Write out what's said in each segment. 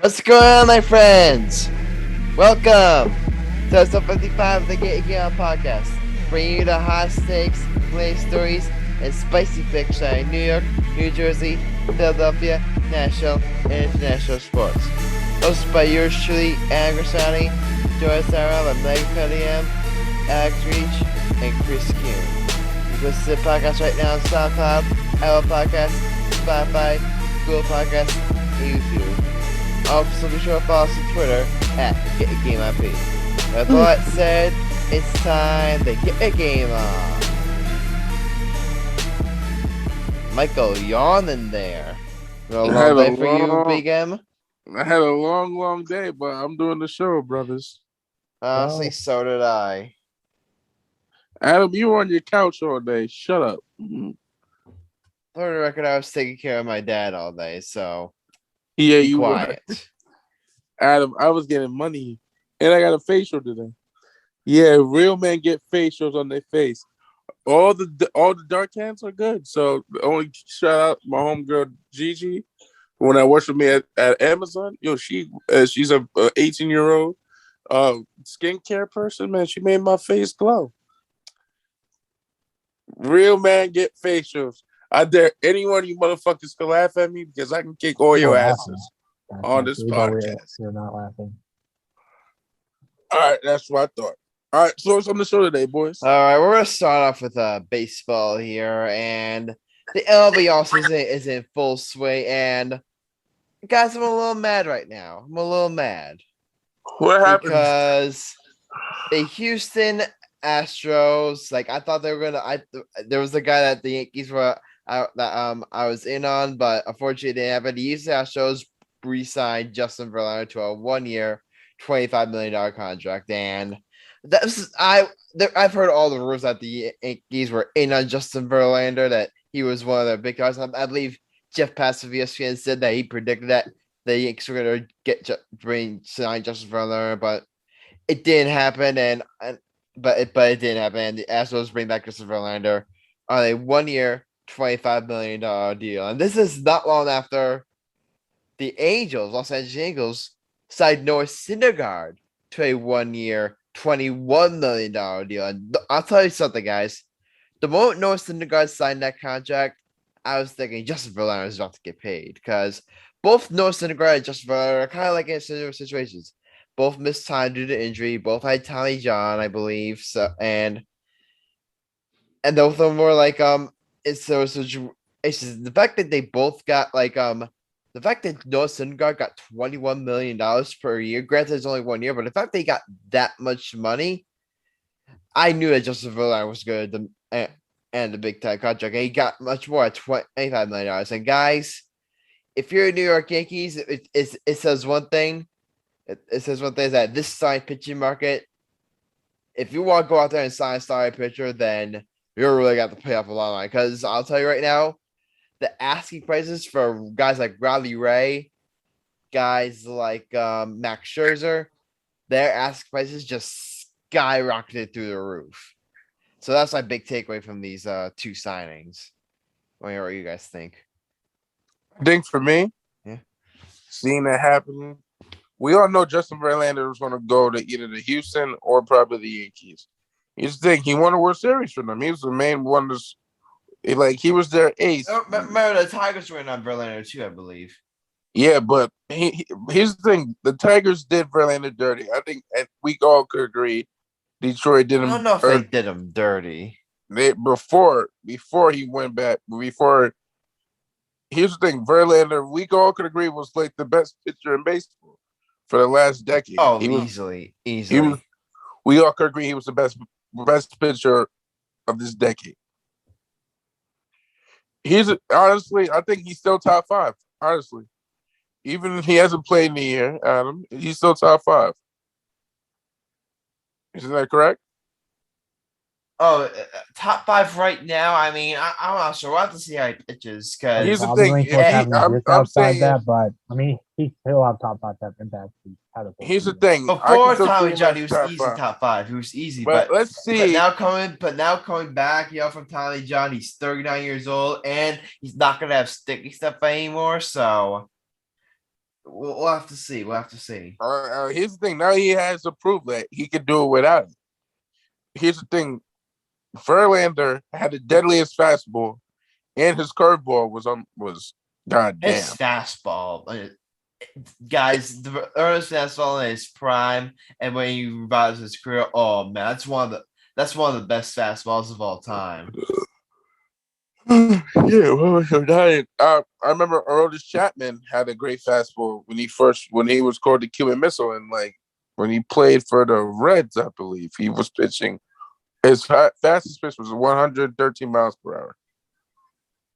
What's going on, my friends? Welcome to episode 55 of the Get It Game On podcast, bringing you the hot takes, play stories, and spicy picks on New York, New Jersey, Philadelphia, national, and international sports. Hosted by yours truly, Grassani, joined us around by Meg Cunningham, Alex Reich, and Chris Kern. You can listen to the podcast right now on SoundCloud, Apple Podcasts, Spotify, Google Podcasts, and YouTube. Also, be sure to follow us on Twitter at GetAGameIP. With all that said, it's time to get a game on. Michael, yawning there. A long day for you, Big M? I had a long day, but I'm doing the show, brothers. Honestly, so did I. Adam, you were on your couch all day. Shut up. For the record, I was taking care of my dad all day, so... Yeah, Be quiet. Adam, I was getting money, and I got a facial today. Yeah, real men get facials on their face. All the dark hands are good. So only shout out my homegirl Gigi when I worked with me at Amazon. She's a 18-year-old skincare person. Man, she made my face glow. Real man get facials. I dare any one of you motherfuckers to laugh at me because I can kick all your asses on this podcast. You're not laughing. All right, that's what I thought. All right, so what's on the show today, boys? All right, we're going to start off with baseball here, and the MLB offseason is in full swing, and guys, I'm a little mad right now. I'm a little mad. What happened? Because the Houston Astros, I thought they were gonna. There was a guy that the Yankees were I was in on, but unfortunately, it didn't happen. The Houston Astros re-signed Justin Verlander to a 1-year, $25 million contract, and I've heard all the rumors that the Yankees were in on Justin Verlander, that he was one of their big guys. I believe Jeff Passan of ESPN said that he predicted that the Yankees were going to sign Justin Verlander, but it didn't happen, but it didn't happen. And the Astros bring back Justin Verlander on a 1-year, $25 million deal, and this is not long after the Los Angeles Angels, signed Noah Syndergaard to a 1-year, $21 million deal. And I'll tell you something, guys. The moment Noah Syndergaard signed that contract, I was thinking Justin Verlander is about to get paid, because both Noah Syndergaard and Justin Verlander are kind of like in similar situations. Both missed time due to injury. Both had Tommy John, I believe. So and both of them were it's just the fact that they both got the fact that Noah Syndergaard got $21 million per year. Granted, it's only 1 year, but the fact they got that much money, I knew that Justin Verlander was good and the big time contract. And he got much more at $25 million. And guys, if you're a New York Yankees, it says one thing. It says one thing is that this starting pitching market, if you want to go out there and sign a starting pitcher, then you're really got to pay off a lot of money. Because I'll tell you right now, the asking prices for guys like Riley Ray, guys like Max Scherzer, their asking prices just skyrocketed through the roof. So that's my big takeaway from these two signings. What do you guys think? I think for me, yeah, seeing that happening, we all know Justin Verlander was going to go to either the Houston or probably the Yankees. Here's the thing: he won a World Series for them. He was the main one. He was their ace. Oh, remember, the Tigers went on Verlander too, I believe. Yeah, but here's the thing: the Tigers did Verlander dirty. I think we all could agree Detroit did him. I don't know if they did him dirty. Before he went back. Here's the thing: Verlander, we all could agree, was like the best pitcher in baseball for the last decade. Oh, easily. We all could agree he was the best pitcher of this decade. Honestly, I think he's still top 5. Honestly, even if he hasn't played in the year, Adam, he's still top 5. Isn't that correct? Oh, top 5 right now. I mean, I'm not sure. We'll have to see how he pitches. Because here's the thing. I'm saying that, but I mean, he still have top 5 impact. Here's the thing. Before Tommy John, he was easy top 5. He was easy. But let's see. But now coming back, from Tommy John, he's 39 years old, and he's not gonna have sticky stuff anymore. So We'll have to see. We'll have to see. Here's the thing. Now he has to prove that he can do it without it. Here's the thing. Verlander had the deadliest fastball, and his curveball was goddamn. His fastball, guys, the earliest fastball in his prime, and when he revives his career, oh man, that's one of the best fastballs of all time. Yeah, I remember Aroldis Chapman had a great fastball when he was called the Cuban Missile, and like when he played for the Reds, I believe he was pitching. His fastest pitch was 113 miles per hour.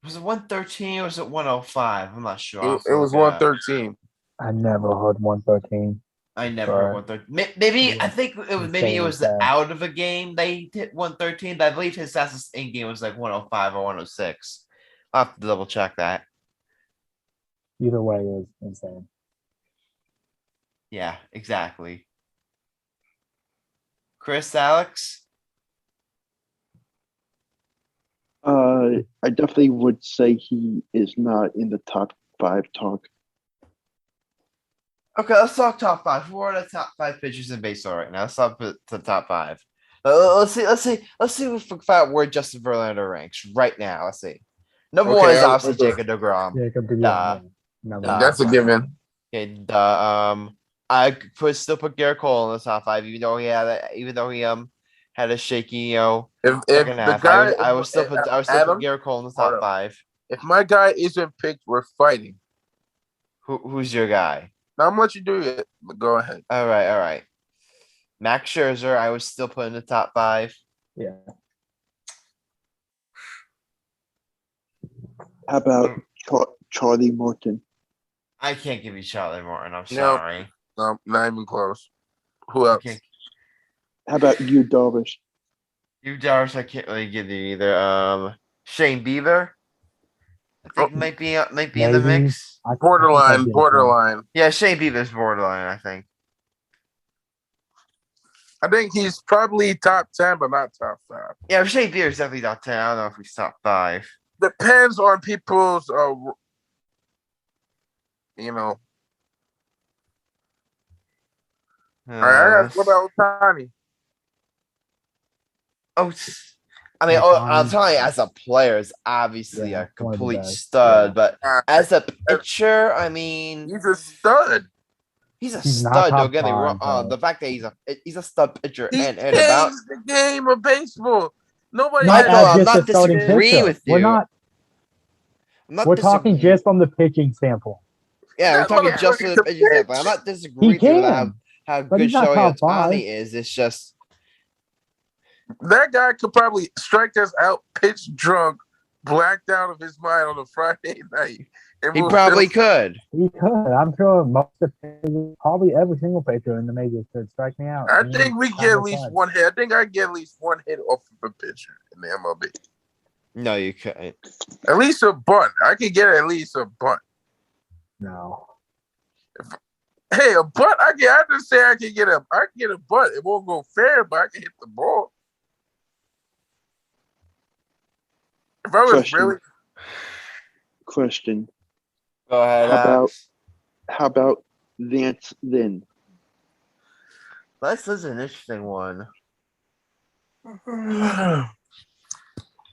Was it 113 or was it 105? I'm not sure. It was 113. I never heard 113. I never heard 113. Maybe I think it was the out of a game they hit 113, but I believe his fastest in game was like 105 or 106. I'll have to double check that. Either way is insane. Yeah, exactly. Chris, Alex? I definitely would say he is not in the top 5 talk. Okay, let's talk top 5. Who are the top 5 pitchers in baseball right now? Let's talk to the top 5. Let's see if we find out where Justin Verlander ranks right now. Let's see. Number 1 is obviously Jacob DeGrom. Jacob DeGrom. That's a given. Okay, I still put Garrett Cole in the top 5, even though he had a shaky, second half. I would still put Garrett Cole in the top 5. If my guy isn't picked, we're fighting. Who's your guy? Now I'm gonna let you do it, but go ahead. All right. Max Scherzer, I would still put in the top 5. Yeah. How about Charlie Morton? I can't give you Charlie Morton. I'm sorry. No, not even close. Who else? How about Yu Darvish? Yu Darvish, I can't really give you either. Shane Bieber, I think might be in the mix. Borderline. Yeah, Shane Bieber's borderline, I think. I think he's probably top 10, but not top 5. Yeah, Shane Bieber's definitely top 10. I don't know if he's top 5. Depends on people's, All right, what about Ohtani? I'm telling you, as a player, is obviously a complete stud, but as a pitcher, he's a stud. He's a stud. Don't get me wrong. The fact that he's a stud pitcher and about the game of baseball. Nobody. I'm not disagreeing with you. We're talking just from the pitching standpoint. Yeah, we're talking just from the pitching standpoint. I'm not disagreeing with how good showing Ohtani is. It's just that guy could probably strike us out, pitch drunk, blacked out of his mind on a Friday night. He probably could. He could. I'm sure probably every single pitcher in the majors could strike me out. I think we get at least one hit. I think I get at least one hit off of a pitcher in the MLB. No, you couldn't. At least a bunt. I could get at least a bunt. No. Hey, a bunt. I just say I can get a bunt. It won't go fair, but I can hit the ball. If I was Question. Go ahead. How about Vance Lynn? This is an interesting one.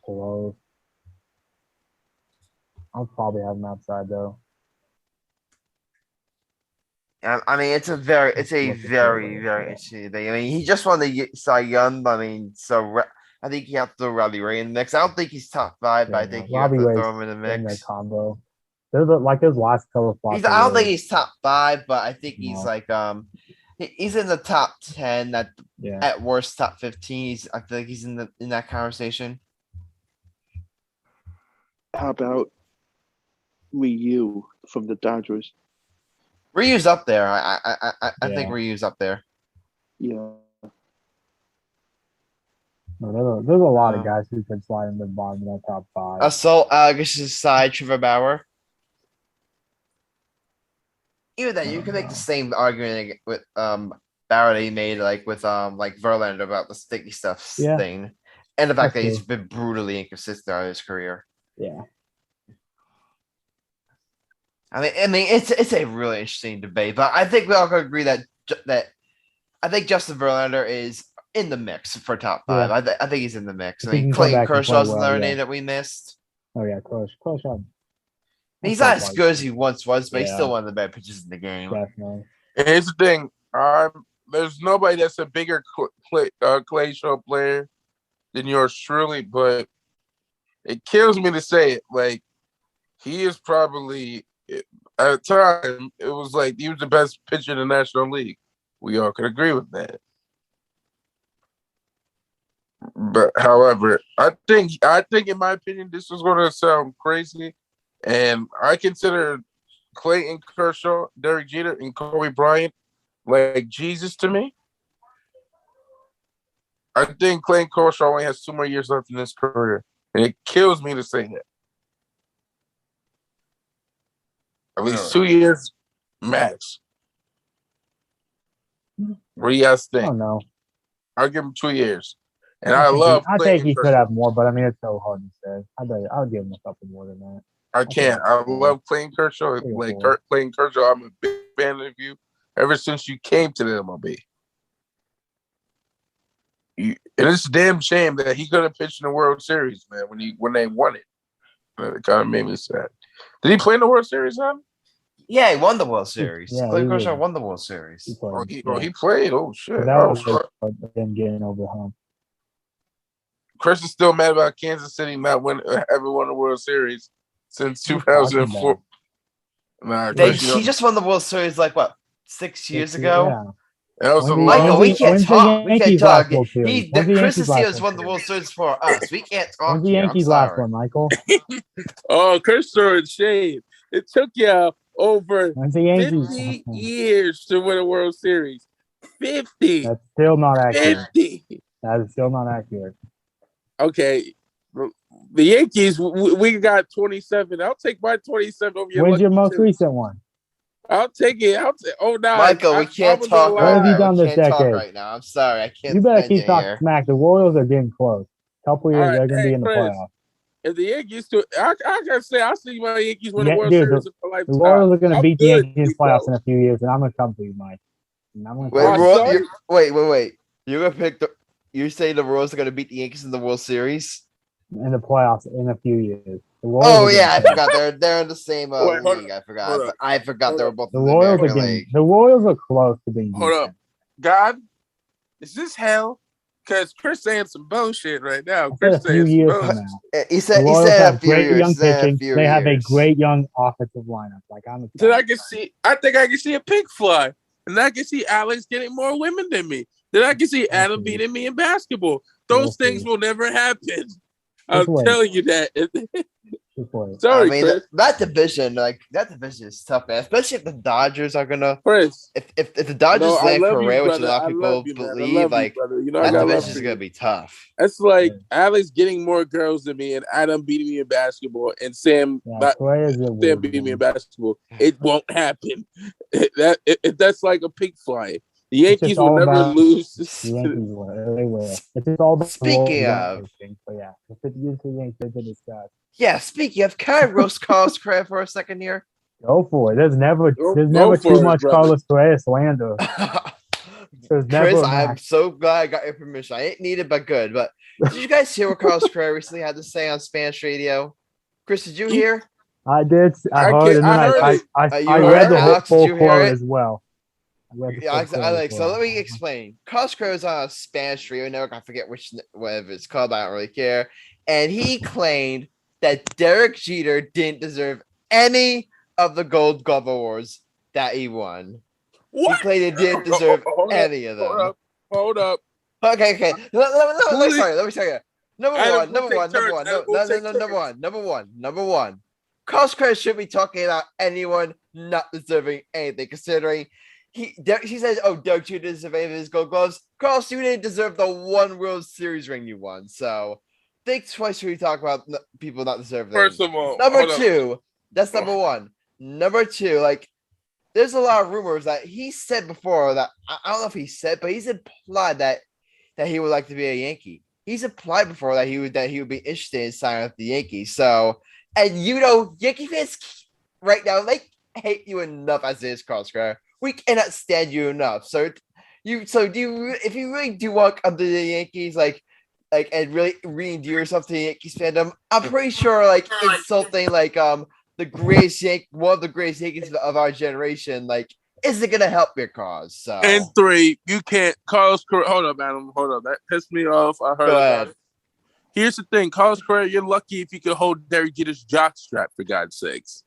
Close. I'll probably have him outside though. It's a very interesting thing. He just won the Cy Young. So I think you have to throw Robbie Ray in the mix. I don't think he's top 5, but I think you have to throw him in the mix. In the combo. There's his last couple of spots. I don't think he's top 5, but I think he's he's in the top 10. At worst top 15. I feel like he's in that conversation. How about Ryu from the Dodgers? Ryu's up there. I think Ryu's up there. Yeah. No, there's a lot of guys who could slide in the bottom of that top 5. Assault Augustus side, Trevor Bauer. Even then, you can make the same argument with Bauer that he made with Verlander about the sticky stuff thing, and the fact that he's been brutally inconsistent throughout his career. Yeah. It's a really interesting debate, but I think we all could agree that I think Justin Verlander is in the mix for top five. Yeah. I think he's in the mix. If I he mean, can come Clayton back and play Kershaw's well, another yeah. name that we missed. Oh yeah, Kershaw. He's not as good as he once was, but he's Yeah. still one of the better pitchers in the game. Definitely. Here's the thing. There's nobody that's a bigger Clay Show player than yours truly, but it kills me to say it. Like, he is probably, at a time, it was like he was the best pitcher in the National League. We all could agree with that. But however, I think in my opinion, this is going to sound crazy, and I consider Clayton Kershaw, Derek Jeter, and Kobe Bryant like Jesus to me. I think Clayton Kershaw only has 2 more years left in his career, and it kills me to say that. At least 2 years max. What do you guys I think? don't know. I'll give him 2 years. And I love I think Clayton he could Kershaw. have more, but I mean it's so hard to say. I'll give him a couple more than that. I can't. I love Clayton Kershaw. Like Clayton Kershaw, I'm a big fan of you ever since you came to the MLB. And it's a damn shame that he could have pitched in the World Series, man. When they won it, it kind of made me sad. Did he play in the World Series, huh? Yeah, he won the World Series. Yeah, Clayton Kershaw won the World Series. He played. He played. Oh shit! So that was him getting over the hump. Chris is still mad about Kansas City not ever won the World Series since 2004. Nah, he just won the World Series like what 6 years ago. Yeah. That was Michael, we can't talk. We can't talk. Chris Steelers won the World Series for us. We can't talk. When's the Yankees last one, Michael? Oh, Chris throwing shade. It took y'all over 50 years to win a World Series. 50. That's still not accurate. 50. That is still not accurate. Okay. The Yankees, we got 27. I'll take my 27 over your. When's your most recent one? I'll take it. Oh, no. Michael, we can't talk. What have you done this decade? Right now. I'm sorry. I can't. You better keep talking smack. The Royals are getting close. Couple years, they're going to be in the playoffs. If the Yankees I gotta say, I see my Yankees win the World Series in my lifetime. The Royals are going to beat the Yankees playoffs in a few years, and I'm going to come to you, Mike. Wait. You're going to pick the. You say the Royals are going to beat the Yankees in the World Series in the playoffs in a few years. I forgot they're in the same league. I forgot. I forgot they were both in the American League. The Royals are close to being. Hold up, God, is this hell? Because Chris saying some bullshit right now. Chris saying some bullshit. He said a few years. Young pitching. They have a great young offensive lineup. Like I think I can see a pig fly, and I can see Alex getting more women than me. Then I can see Adam beating me in basketball. Those things will never happen. I'll tell you that. Sorry, Chris. That division is tough, man. Especially if the Dodgers are gonna. Chris, if the Dodgers land Correa, which a lot of people believe, like that division is gonna be tough. It's like Alex getting more girls than me, and Adam beating me in basketball, and Sam beating me in basketball. It won't happen. That's like a pig fly. The Yankees will never lose. The Yankees will. They will. It's just all about speaking of. So yeah, if it gets the Yankees to discuss. Yeah, speaking of, can I roast Carlos Correa for a second here? Go for it. There's never too much Carlos Correa slander. Chris, I'm so glad I got your permission. I didn't need it, but good. But did you guys hear what Carlos Correa recently had to say on Spanish radio? Chris, did you hear? I did. I heard, and then I read the full quote as well. Yeah, so let me explain. Carlos Correa was on a Spanish radio network. I forget whatever it's called. I don't really care. And he claimed that Derek Jeter didn't deserve any of the Gold Glove awards that he won. What? He claimed he didn't deserve any of them. Hold up. Okay. Let me tell you. Number one. Carlos Correa should be talking about anyone not deserving anything, considering he says, Derek Jeter didn't deserve any of his Gold Gloves. Carlos, you didn't deserve the one World Series ring you won. So think twice when you talk about people not deserving. First of all, number two, that's number one. Number two, like there's a lot of rumors that he said before that I don't know if he said, but he's implied that he would like to be a Yankee. He's implied before that he would be interested in signing with the Yankees. So, and Yankee fans right now, hate you enough as it is, Carlos Correa. We cannot stand you enough. So do you, if you really do walk up to the Yankees, and really re-endear yourself to the Yankees fandom, I'm pretty sure insulting one of the greatest Yankees of our generation, isn't gonna help your cause. So And 3, you can't. Carlos Correa. Hold up, Adam. Hold up. That pissed me off. I heard about it. Here's the thing, Carlos Correa, you're lucky if you could hold Derek Jeter's jock strap, for God's sakes.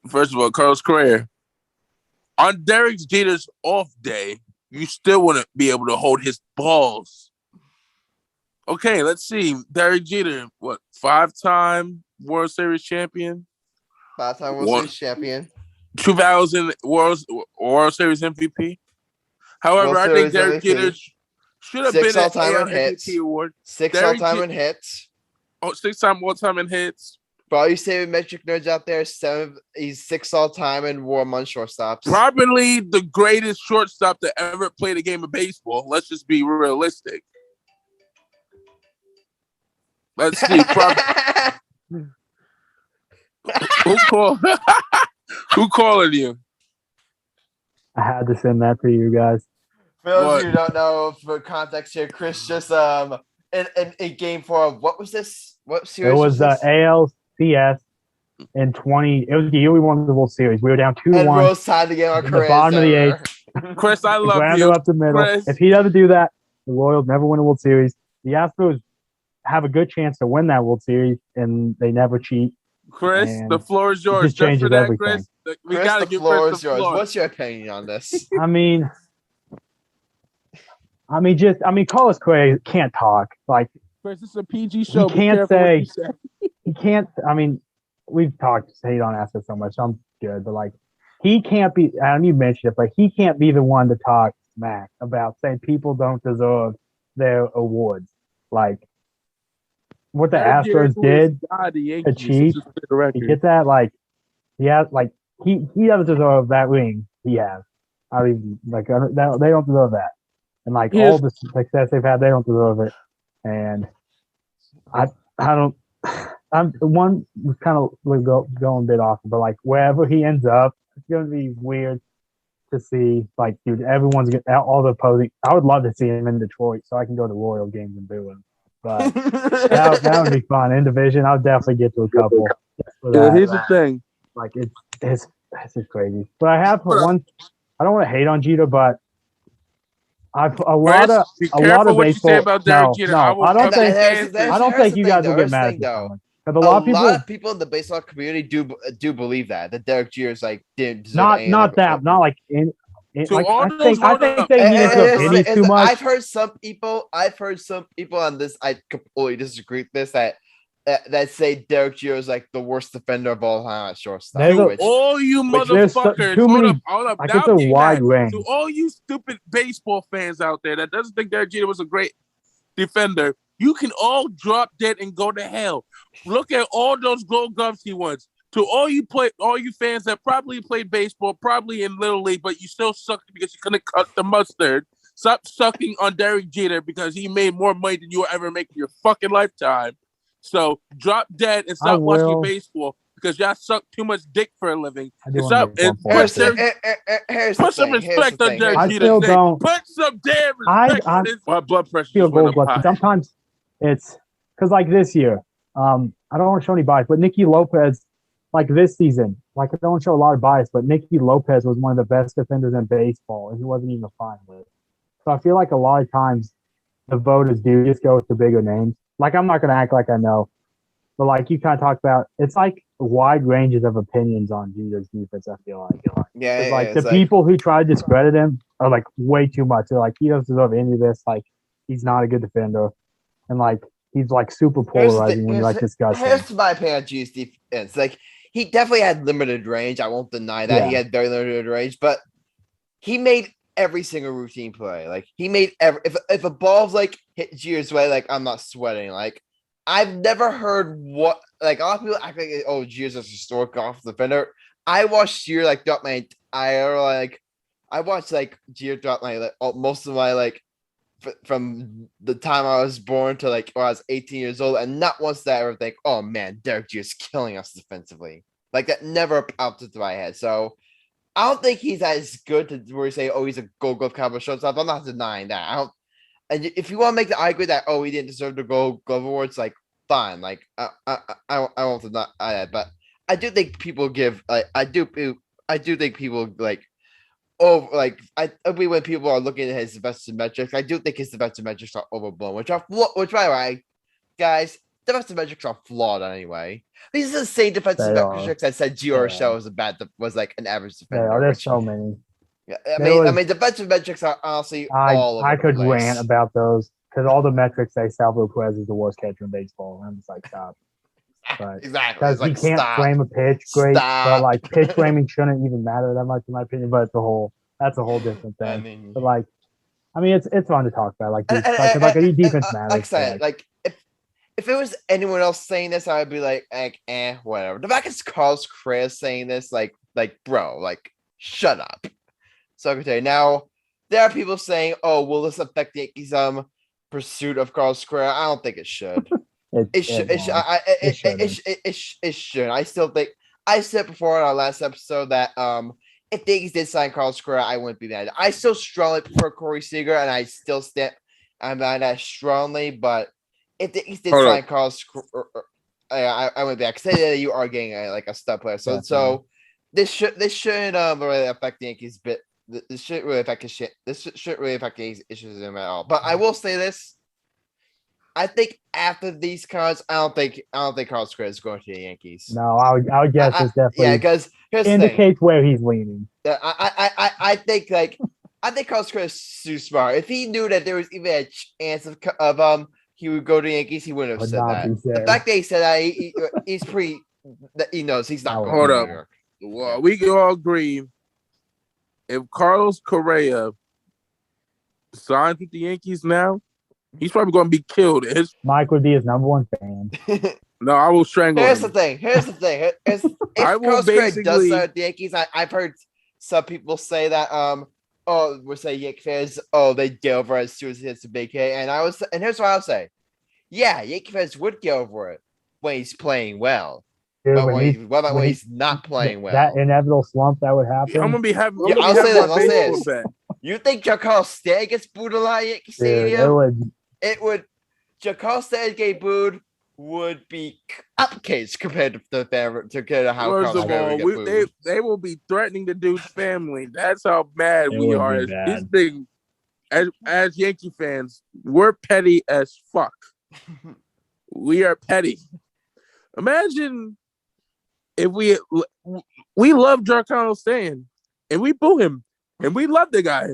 First of all, Carlos Correa, on Derek Jeter's off day, you still wouldn't be able to hold his balls. Okay, let's see. Derek Jeter, 5-time World Series champion? 5-time World Series champion. 2000 World Series MVP. However, I think Derek Jeter should have been an AL MVP award. 6 all-time in hits. 6-time all-time in hits. For all you sabermetric nerds out there, he's 6 all-time and wore among shortstops. Probably the greatest shortstop to ever play the game of baseball. Let's just be realistic. Let's see. Who calling you? I had to send that to you guys. For those of you who don't know, for context here, Chris just in game 4 of what was this? What series? It was the ALCS in 20. It was the year we won the World Series. We were down 2-1. And Rose tied the game on the bottom of the 8th. Chris, I love Verlander you. Up the middle. Chris. If he doesn't do that, the Royals never win a World Series. The Astros have a good chance to win that World Series, and they never cheat. Chris, the floor is yours. Just changes everything. Chris, we Chris, gotta the give floor Chris is the yours. floor. What's your opinion on this? I mean, Carlos Correa can't talk. Chris, this is a PG show. He can't say. He can't. I mean, we've hate on Astros so much. So I'm good, but he can't be. And you mentioned it, but he can't be the one to talk smack about saying people don't deserve their awards. What the Astros did to cheat. You get that? He doesn't deserve that ring he has. I mean, they don't deserve that. And all the success they've had, they don't deserve it. And I don't. One was kind of going a bit off, but wherever he ends up, it's going to be weird to see. Dude, everyone's getting all the opposing. I would love to see him in Detroit, so I can go to Royal games and boo him. But that would be fun. In division, I'll definitely get to a couple. Here's the thing. It's just crazy. But I have one. I don't want to hate on Jeter, but a lot of what baseball. You say about Derek Jeter. I don't think you guys will get mad at me. Because a lot of people in the baseball community do believe that Derek Jeter's didn't deserve not that. I think they need to opinions too much. I've heard some people on this. I completely disagree with this. That say Derek Jeter is the worst defender of all time at shortstop. All you motherfuckers, hold up. It's a wide range. To all you stupid baseball fans out there that doesn't think Derek Jeter was a great defender, you can all drop dead and go to hell. Look at all those Gold Gloves he won. To all you fans that probably played baseball, probably in Little League, but you still suck because you couldn't cut the mustard. Stop sucking on Derek Jeter because he made more money than you will ever make in your fucking lifetime. So drop dead and stop watching baseball because y'all suck too much dick for a living. Put some respect on Derek Jeter. Put some damn respect on his blood pressure. Sometimes it's because this year, I don't want to show any bias, but Nicky Lopez, this season, I don't want to show a lot of bias, but Nicky Lopez was one of the best defenders in baseball, and he wasn't even a finalist. So I feel a lot of times the voters do just go with the bigger names. I'm not going to act like I know, but you kind of talked about, it's wide ranges of opinions on Jeter's defense, I feel like. Yeah. The people who try to discredit him are way too much. They're he doesn't deserve any of this. He's not a good defender. And he's super polarizing when you discuss him. Here's my opinion on Jeter's defense. He definitely had limited range. I won't deny that. Yeah. He had very limited range, but he made every single routine play. He made if a ball's hit Jeter's way, I'm not sweating. I've never heard what a lot of people act Jeter's a historic off defender. I watched Jeter throughout my entire I watched Jeter throughout my most of my from the time I was born to when I was 18 years old, and not once did I ever think, oh man, Derek Jeter's killing us defensively. Like that never popped into my head. So I don't think he's as good to where you say, oh, he's a Gold Glove caliber shortstop. I'm not denying that. I don't. And if you want to make the argument that he didn't deserve the Gold Glove awards, like fine, like I won't deny that, but I do think people give I do think people like when people are looking at his defensive metrics, I do think his defensive metrics are overblown, which by the way, guys, defensive metrics are flawed anyway. These are the same defensive metrics that said Gio Urshela was like an average defender. There's so many. Yeah, I mean, defensive metrics are honestly all over I could the place. rant about those because all the metrics say Salvador Perez is the worst catcher in baseball. And I'm just like, stop. But exactly. Because he can't frame a pitch great, but like pitch framing shouldn't even matter that much in my opinion. But that's a whole different thing. I mean, but like, it's fun to talk about. Like a defense matters. Like I said, like if it was anyone else saying this, I would be like, whatever. The fact it's Carlos Correa saying this, like, bro, like, shut up. So I can tell you now, there are people saying, "Oh, will this affect the Yankees' pursuit of Carlos Correa?" I don't think it should. It should. I still think I said before in our last episode that if the Yankees did sign Carlos Correa, I wouldn't be mad. I still strongly prefer Corey Seager, and I still stand behind that strongly. But if the Yankees did sign Carlos, I wouldn't be mad because you are getting a stud player. So this shouldn't really affect the Yankees bit. This shouldn't really affect the issues in at all. But I will say this: I think after these cards, I don't think Carlos Correa is going to the Yankees. No, I would guess it's definitely because indicates where he's leaning. I think Carlos Correa is too smart. If he knew that there was even a chance of he would go to the Yankees, he wouldn't have said that. The fact that he said that he's pretty. He knows he's not going to New York. Well, we can all agree. If Carlos Correa signs with the Yankees now, he's probably going to be killed. Mike would be his number one fan. No, I will strangle Here's him. Here's the thing. If Carlos Correa does sign with the Yankees, I've heard some people say that we're saying Yankee fans, they get over it as soon as he hits a big hit. And here's what I'll say. Yeah, Yankee fans would get over it when he's playing well. Dude, but when he's not playing well, that inevitable slump that would happen. I'm gonna be having. I'll say this. You think Giancarlo Stanton gets booed a lot at Yankee Stadium? It would. Giancarlo Stanton get booed would be cupcakes compared to how. First of all, they will be threatening the dude's family. That's how bad we are. This thing, as Yankee fans, we're petty as fuck. We are petty. Imagine. If we love Giancarlo Stanton and we boo him and we love the guy,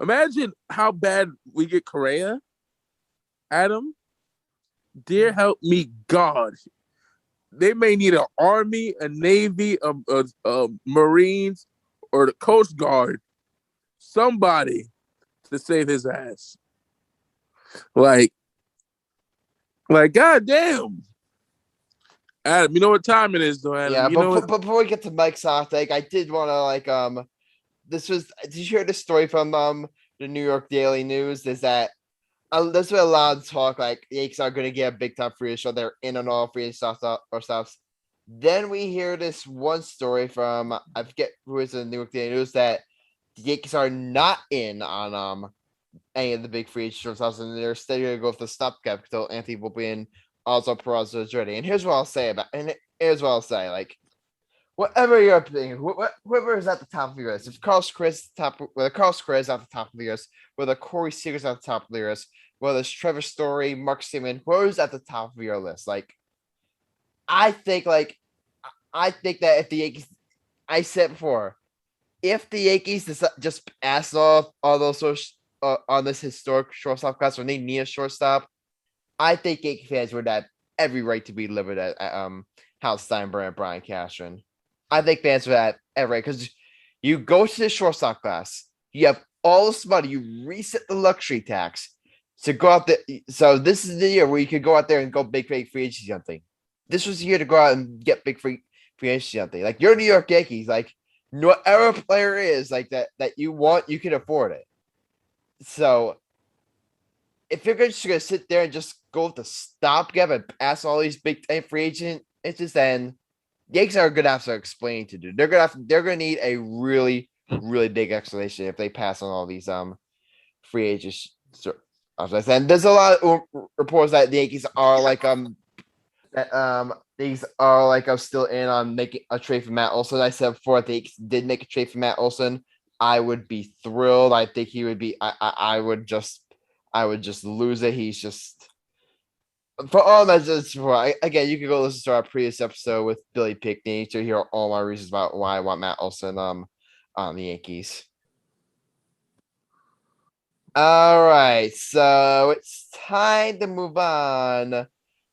imagine how bad we get Correa. Adam, dear help me God, they may need an army, a navy, a Marines, or the Coast Guard, somebody to save his ass. Like goddamn. Adam, you know what time it is, though, Adam. Yeah, but before we get to Mike's hot take, I did want to did you hear the story from the New York Daily News? Is that there's been a lot of talk like the Yankees are going to get a big time free agent, they're in on all free agent stuff. Then we hear this one story from I forget who is in the New York Daily News that the Yankees are not in on any of the big free agent stuff, and they're still going to go with the stopgap until Anthony will be in. Also, Perez is ready. And here's what I'll say like, whatever your opinion, whoever is at the top of your list, if Carlos Correa is at the top of the list, whether Corey Seager is at the top of the list, whether it's Trevor Story, Mark Seaman, whoever's at the top of your list, like, I think that if the Yankees, I said before, if the Yankees just pass off all those on this historic shortstop class when they need a shortstop, I think Yankee fans would have every right to be delivered at Hal Steinbrenner and Brian Cashman. I think fans would have every right because you go to the shortstop class, you have all this money, you reset the luxury tax to go out there. So this is the year where you could go out there and go big free agency hunting. This was the year to go out and get big free agency hunting. Like you're New York Yankees, like whatever player is like that you want, you can afford it. So if you're just going to sit there and just go with the stopgap and pass all these big time free agent, it's just then Yankees are gonna have to explain to do. They're gonna need a really, really big explanation if they pass on all these free agents. And there's a lot of reports that the Yankees are these are still in on making a trade for Matt Olson. I said before, if the Yankees did make a trade for Matt Olson, I would be thrilled. I think he would be. I would just lose it. He's just. For all messages, again, you can go listen to our previous episode with Billy Pickney to hear all my reasons about why I want Matt Olson on the Yankees. All right, so it's time to move on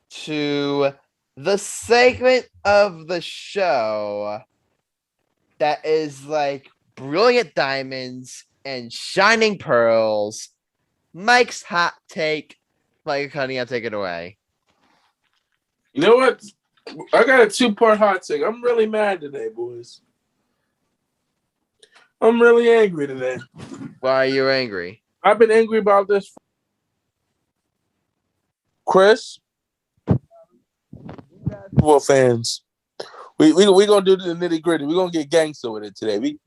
to the segment of the show that is like brilliant diamonds and shining pearls. Mike's hot take. Mike Cunningham, take it away. You know what? I got a 2-part hot take. I'm really mad today, boys. I'm really angry today. Why are you angry? I've been angry about this. Chris, basketball fans, we gonna do the nitty gritty. We gonna get gangster with it today.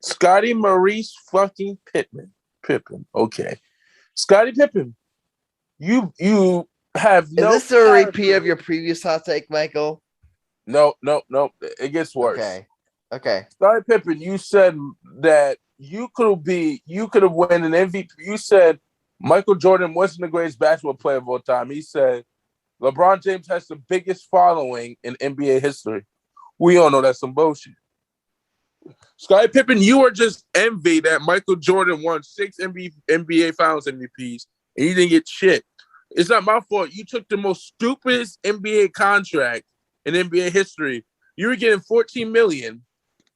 Scotty Maurice fucking Pippen. Okay, Scotty Pippen. You have no. Is this a repeat of your previous hot take, Michael? No. It gets worse. Okay. Scottie Pippen, you said that you could have won an MVP. You said Michael Jordan wasn't the greatest basketball player of all time. He said LeBron James has the biggest following in NBA history. We all know that's some bullshit. Scottie Pippen, you are just envy that Michael Jordan won 6 NBA Finals MVPs and you didn't get shit. It's not my fault. You took the most stupidest NBA contract in NBA history. You were getting $14 million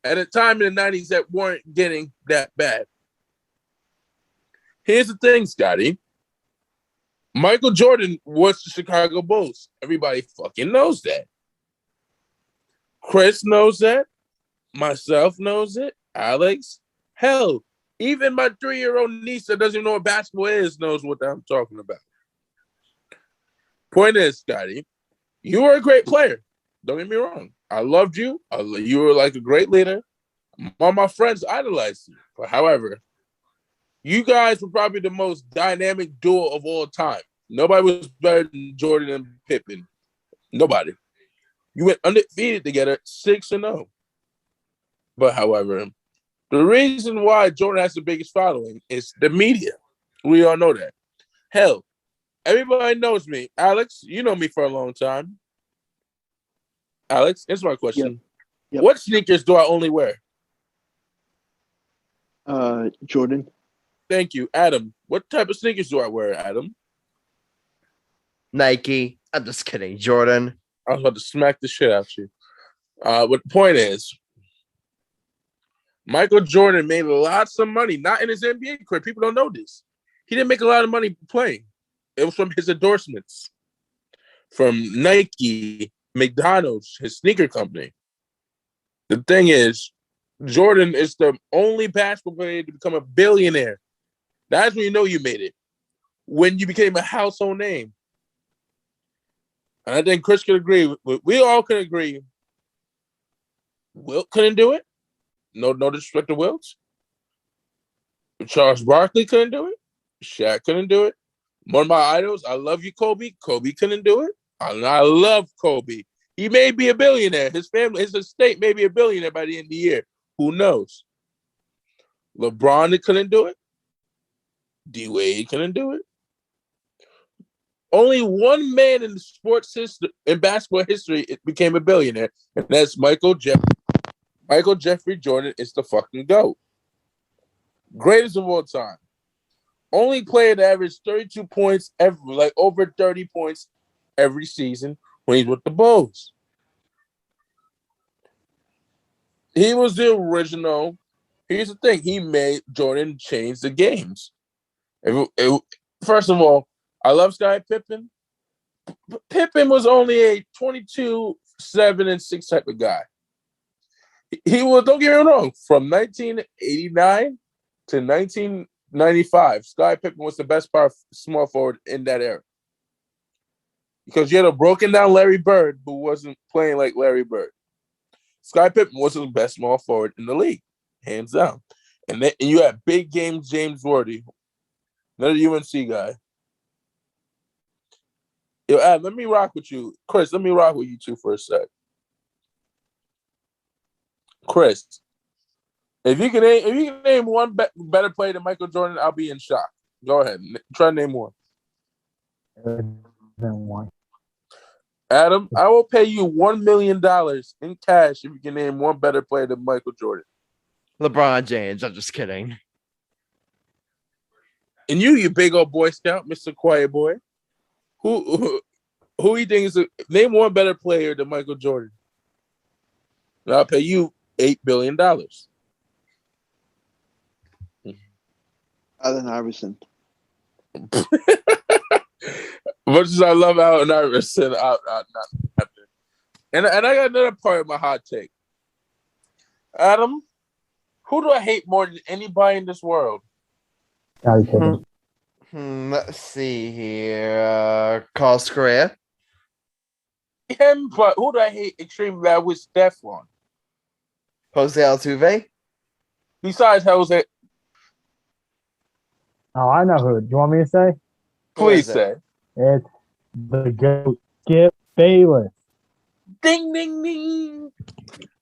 at a time in the 90s that weren't getting that bad. Here's the thing, Scotty. Michael Jordan was the Chicago Bulls. Everybody fucking knows that. Chris knows that. Myself knows it. Alex. Hell, even my 3-year-old niece that doesn't even know what basketball is knows what I'm talking about. Point is, Scotty, you were a great player. Don't get me wrong. I loved you. You were like a great leader. All my friends idolized you. But however, you guys were probably the most dynamic duo of all time. Nobody was better than Jordan and Pippen. Nobody. You went undefeated together, 6-0. But however, the reason why Jordan has the biggest following is the media. We all know that. Hell, everybody knows me. Alex, you know me for a long time. Alex, answer my question. Yep. What sneakers do I only wear? Jordan. Thank you. Adam, what type of sneakers do I wear, Adam? Nike. I'm just kidding. Jordan. I was about to smack the shit out of you. But the point is, Michael Jordan made lots of money, not in his NBA career. People don't know this. He didn't make a lot of money playing. It was from his endorsements. From Nike, McDonald's, his sneaker company. The thing is, Jordan is the only basketball player to become a billionaire. That's when you know you made it. When you became a household name. And I think Chris could agree. We all can agree. Wilt couldn't do it. No disrespect to Wilt. Charles Barkley couldn't do it. Shaq couldn't do it. One of my idols, I love you, Kobe. Kobe couldn't do it. I love Kobe. He may be a billionaire. His family, his estate may be a billionaire by the end of the year. Who knows? LeBron couldn't do it. D-Wade couldn't do it. Only one man in the sports history, in basketball history, became a billionaire, and that's Michael Jeffrey. Michael Jeffrey Jordan is the fucking GOAT. Greatest of all time. Only player to average 32 points ever, like over 30 points every season when he's with the Bulls. He was the original. Here's the thing. He made Jordan change the games. First of all, I love Scottie Pippen. Pippen was only a 22, 7, and 6 type of guy. He was, don't get me wrong, from 1989 to 1995, Scottie Pippen was the best small forward in that era. Because you had a broken down Larry Bird who wasn't playing like Larry Bird. Scottie Pippen was the best small forward in the league, hands down. And you had big game James Worthy, another UNC guy. Yo, Ad, let me rock with you. Chris, let me rock with you two for a sec. Chris, if you can name one better player than Michael Jordan, I'll be in shock. Go ahead. Try to name one. Adam, I will pay you $1 million in cash if you can name one better player than Michael Jordan. LeBron James. I'm just kidding. And you big old Boy Scout, Mr. Quiet Boy. Who you think is name one better player than Michael Jordan? And I'll pay you $8 billion. Allen Iverson. Much as I love Allen Iverson, and I got another part of my hot take. Adam, who do I hate more than anybody in this world? Let's see here. Carlos Correa. Him, but who do I hate extremely bad with Stefan? Jose Altuve. Besides Jose. Oh, I know who. Do you want me to say? Please say. It's the GOAT, Skip Bayless. Ding, ding, ding.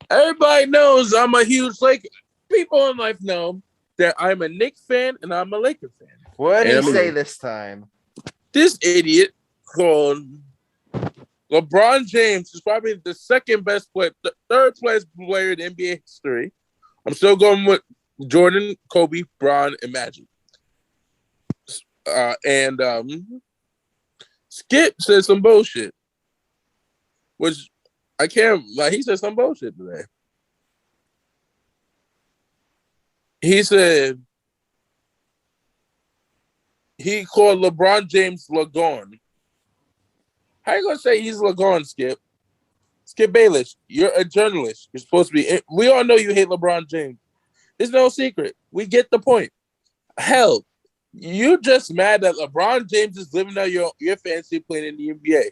Everybody knows I'm a huge Laker. People in life know that I'm a Knicks fan and I'm a Laker fan. What did he say this time? This idiot called LeBron James is probably the second best player, the third best player in NBA history. I'm still going with Jordan, Kobe, Bron, and Magic. Skip said some bullshit, which I can't. Like, he said some bullshit today. He said he called LeBron James Lagon. How you gonna say he's Lagon, Skip? Skip Bayless, you're a journalist. You're supposed to be. We all know you hate LeBron James. It's no secret. We get the point. Hell, you just mad that LeBron James is living out your fantasy playing in the NBA.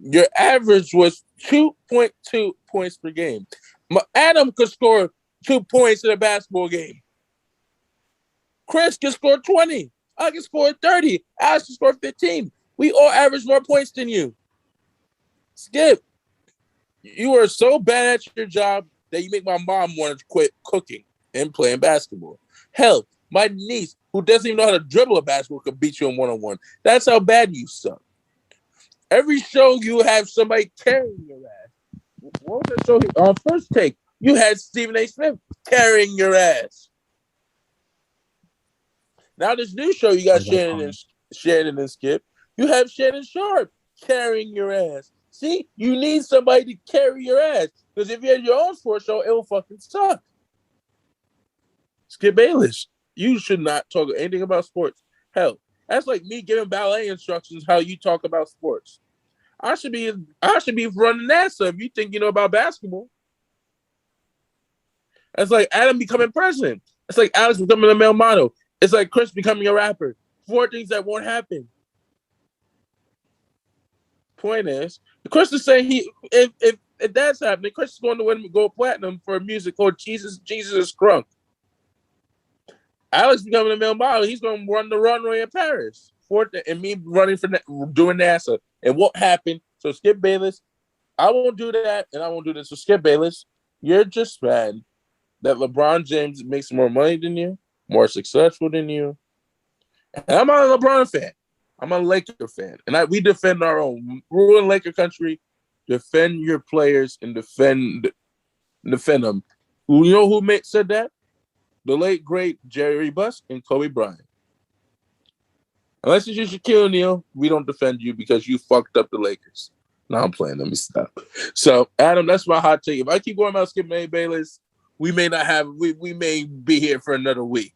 Your average was 2.2 points per game. Adam could score 2 points in a basketball game. Chris can score 20. I can score 30. Alex can score 15. We all average more points than you. Skip, you are so bad at your job that you make my mom want to quit cooking and playing basketball. Hell, my niece, who doesn't even know how to dribble a basketball, could beat you in one-on-one. That's how bad you suck. Every show you have somebody carrying your ass. What was that show? On First Take, you had Stephen A. Smith carrying your ass. Now this new show, you got Shannon and Skip. You have Shannon Sharp carrying your ass. See, you need somebody to carry your ass. Because if you had your own sports show, it will fucking suck. Skip Bayless, you should not talk anything about sports. Hell, that's like me giving ballet instructions how you talk about sports. I should be running NASA if you think you know about basketball. That's like Adam becoming president. It's like Alex becoming a male model. It's like Chris becoming a rapper. 4 things that won't happen. Point is, Chris is saying if that's happening, Chris is going to win gold platinum for a music called Jesus is Crunk. Alex becoming a male model, he's going to run the runway in Paris. And me running for doing NASA. It won't happen. So Skip Bayless, I won't do that, and I won't do this. So Skip Bayless, you're just mad that LeBron James makes more money than you, more successful than you. And I'm not a LeBron fan. I'm a Laker fan. And we defend our own. Rule in Laker country, defend your players and defend them. You know who said that? The late, great Jerry Buss and Kobe Bryant. Unless it's just Shaquille O'Neal, we don't defend you because you fucked up the Lakers. No, I'm playing. Let me stop. So, Adam, that's my hot take. If I keep going about Skip Bayless, we may be here for another week.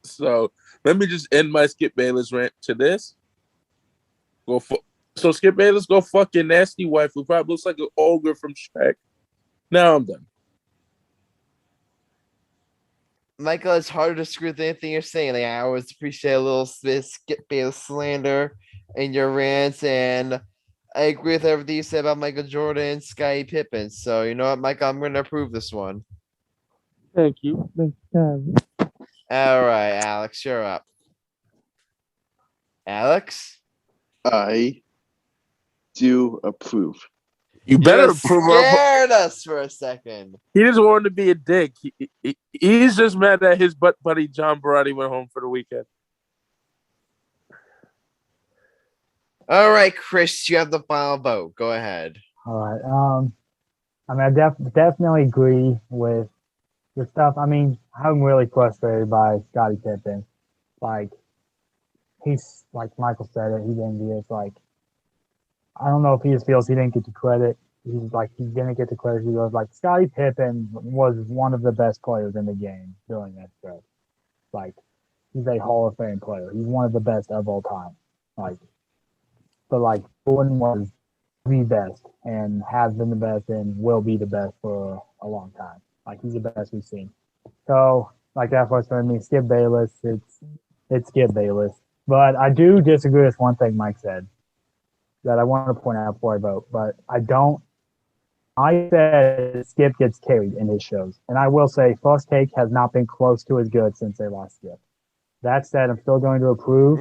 So, let me just end my Skip Bayless rant to this. So, Skip Bayless, go fuck your nasty wife who probably looks like an ogre from Shrek. Now I'm done. Michael, it's hard to disagree with anything you're saying. Like, I always appreciate a little Skip Bayless slander in your rants, and I agree with everything you said about Michael Jordan and Scottie Pippen. So you know what, Michael, I'm going to approve this one. Thank you. All right, Alex, you're up. Alex? I do approve. You better approve. Scared us for a second. He just wanted to be a dick. He's just mad that his buddy John Barati went home for the weekend. All right, Chris, you have the final vote. Go ahead. All right. I mean, I definitely agree with the stuff. I mean, I'm really frustrated by Scottie Pippen. Like, he's like Michael said it. He's envious. Like, I don't know if he just feels he didn't get the credit. He's like, he didn't get the credit. He goes like, Scottie Pippen was one of the best players in the game during that stretch. Like, he's a Hall of Fame player. He's one of the best of all time. Like, but like, Jordan was the best and has been the best and will be the best for a long time. Like, he's the best we've seen. So, like, that frustrated me. Skip Bayless, it's Skip Bayless. But I do disagree with one thing Mike said that I want to point out before I vote. But I said Skip gets carried in his shows. And I will say First Take has not been close to as good since they lost Skip. That said, I'm still going to approve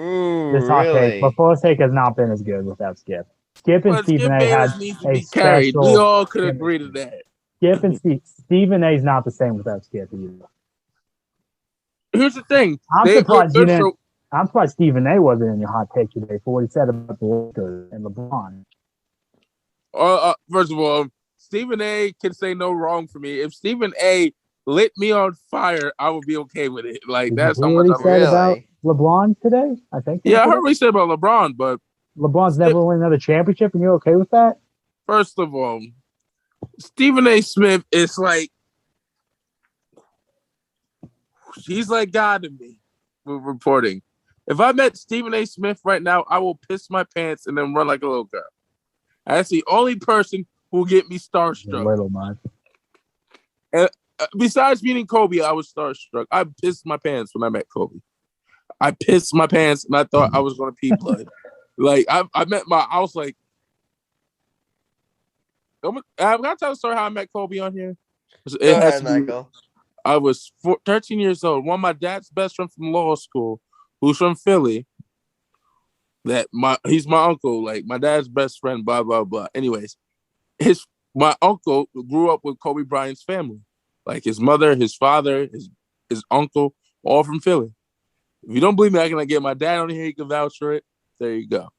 this hot take. But First Take has not been as good without Skip. Skip and Stephen A. had a special. We all could agree to that. Skip and Stephen A. is not the same without Skip either. Here's the thing. I'm surprised Stephen A. wasn't in your hot take today for what he said about the Lakers and LeBron. First of all, Stephen A. can say no wrong for me. If Stephen A. lit me on fire, I would be okay with it. Like, that's how much I said about LeBron today, I think. Yeah, I heard what he said about LeBron, but LeBron's never won another championship, and you're okay with that? First of all, Stephen A. Smith is like, he's like God to me with reporting. If I met Stephen A. Smith right now, I will piss my pants and then run like a little girl. That's the only person who will get me starstruck. Little man. And besides meeting Kobe, I was starstruck. I pissed my pants when I met Kobe. I pissed my pants and I thought I was going to pee blood. Like, I was like, I'm going to tell the story how I met Kobe on here. Go ahead, Michael. I was 13 years old. One of my dad's best friend from law school, who's from Philly, he's my uncle, like my dad's best friend, blah, blah, blah. Anyways, my uncle grew up with Kobe Bryant's family. Like his mother, his father, his uncle, all from Philly. If you don't believe me, I can get my dad on here. He can vouch for it. There you go.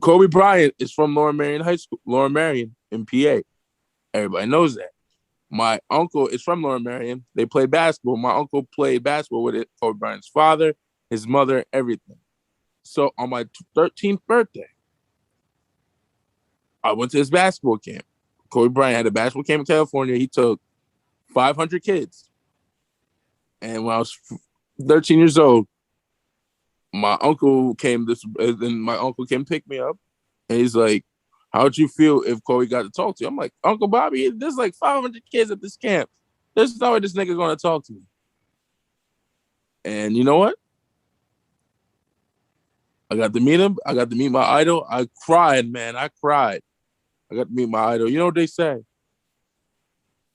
Kobe Bryant is from Lower Merion High School, Lower Merion in PA. Everybody knows that. My uncle is from Lower Merion. They play basketball. My uncle played basketball with Kobe Bryant's father, his mother, everything. So on my 13th birthday, I went to his basketball camp. Kobe Bryant had a basketball camp in California. He took 500 kids. And when I was 13 years old, my uncle came pick me up, and he's like, how'd you feel if Kobe got to talk to you? I'm like, Uncle Bobby, there's like 500 kids at this camp. There's no way this nigga gonna talk to me. And you know what? I got to meet him. I got to meet my idol. I cried, man. I cried. I got to meet my idol. You know what they say?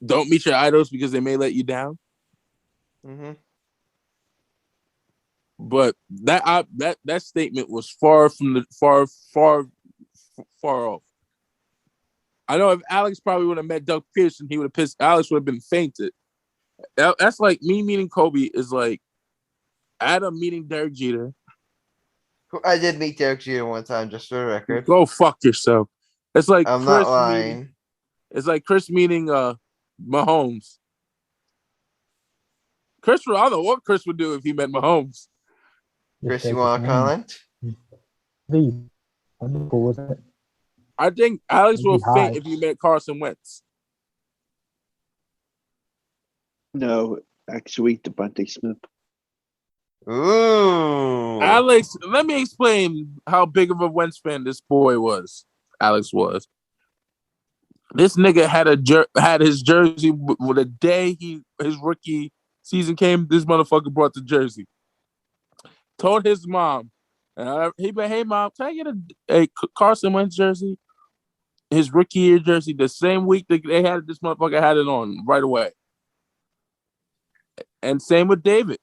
Don't meet your idols because they may let you down. Mm-hmm. But that statement was far off. I know if Alex probably would have met Doug Pearson, he would have pissed. Alex would have been fainted. That's like me meeting Kobe is like Adam meeting Derek Jeter. I did meet Derek Jeter one time, just for the record. Go fuck yourself. It's like I'm not lying. It's like Chris meeting Mahomes. I don't know what Chris would do if he met Mahomes. Chris, you want to comment? I think Alex will faint if he met Carson Wentz. No, actually, Devontae Smith. Ooh. Alex, let me explain how big of a Wentz fan this boy was. Alex was. This nigga had his jersey with the day his rookie season came. This motherfucker brought the jersey. Told his mom, He been, hey mom, can I get a Carson Wentz jersey? His rookie year jersey, the same week that they had this motherfucker had it on right away. And same with David.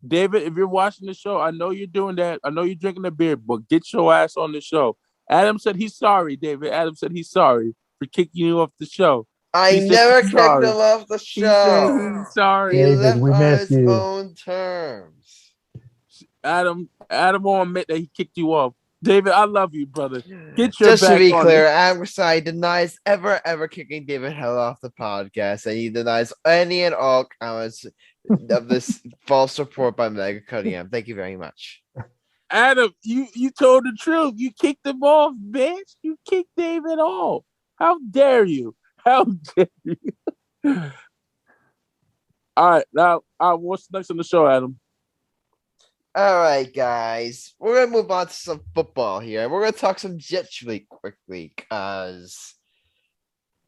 David, if you're watching the show, I know you're doing that. I know you're drinking a beer, but get your ass on the show. Adam said he's sorry, David. Adam said he's sorry for kicking you off the show. I never kicked him off the show. He's sorry. He David, left we on missed his you. own terms. Adam will admit that he kicked you off. David, I love you, brother. Get your Just back to be on clear, it. Adam Grassani denies ever kicking David Hell off the podcast, and he denies any and all comments of this false report by Mega Cunningham. Thank you very much. Adam, you told the truth. You kicked him off, bitch. You kicked David off. How dare you? How dare you? All right, now what's next on the show, Adam? All right, guys. We're going to move on to some football here. We're going to talk some Jets really quickly because,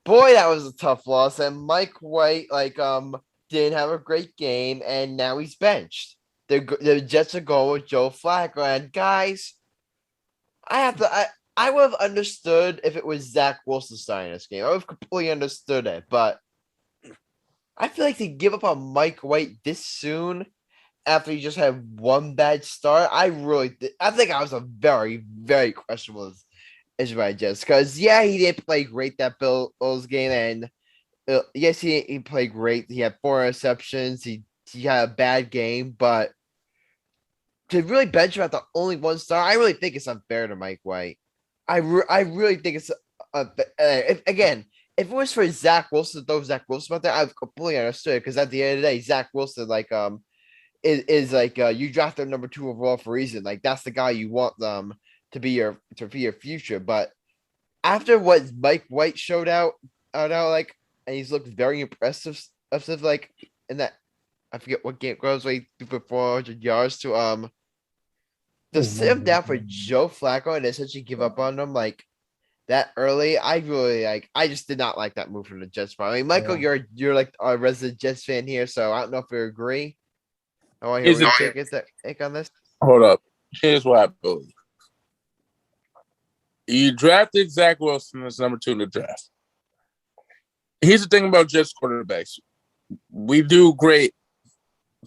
boy, that was a tough loss. And Mike White, didn't have a great game, and now he's benched. The Jets are going with Joe Flacco. And, guys, I would have understood if it was Zach Wilson starting this game. I would have completely understood it. But I feel like to give up on Mike White this soon after you just had one bad start, I think I was a very, very questionable as my Jets. Because, yeah, he didn't play great that Bills game. And, yes, he played great. He had 4 interceptions. He had a bad game. But to really bench him at the only one star, I really think it's unfair to Mike White. I really think it's if it was for Zach Wilson to throw Zach Wilson out there, I've completely understood. Because at the end of the day, Zach Wilson, is you drafted number 2 overall for a reason. Like, that's the guy you want them to be your future. But after what Mike White showed out, and he's looked very impressive, in that, I forget what game goes, he threw for 400 yards to sit him down for Joe Flacco and essentially give up on him that early. I just did not like that move from the Jets. I mean, Michael, you're like a resident Jets fan here, so I don't know if you agree. I want to hear what you take on this. Hold up. Here's what I believe. You drafted Zach Wilson as number 2 in the draft. Here's the thing about Jets quarterbacks. We do great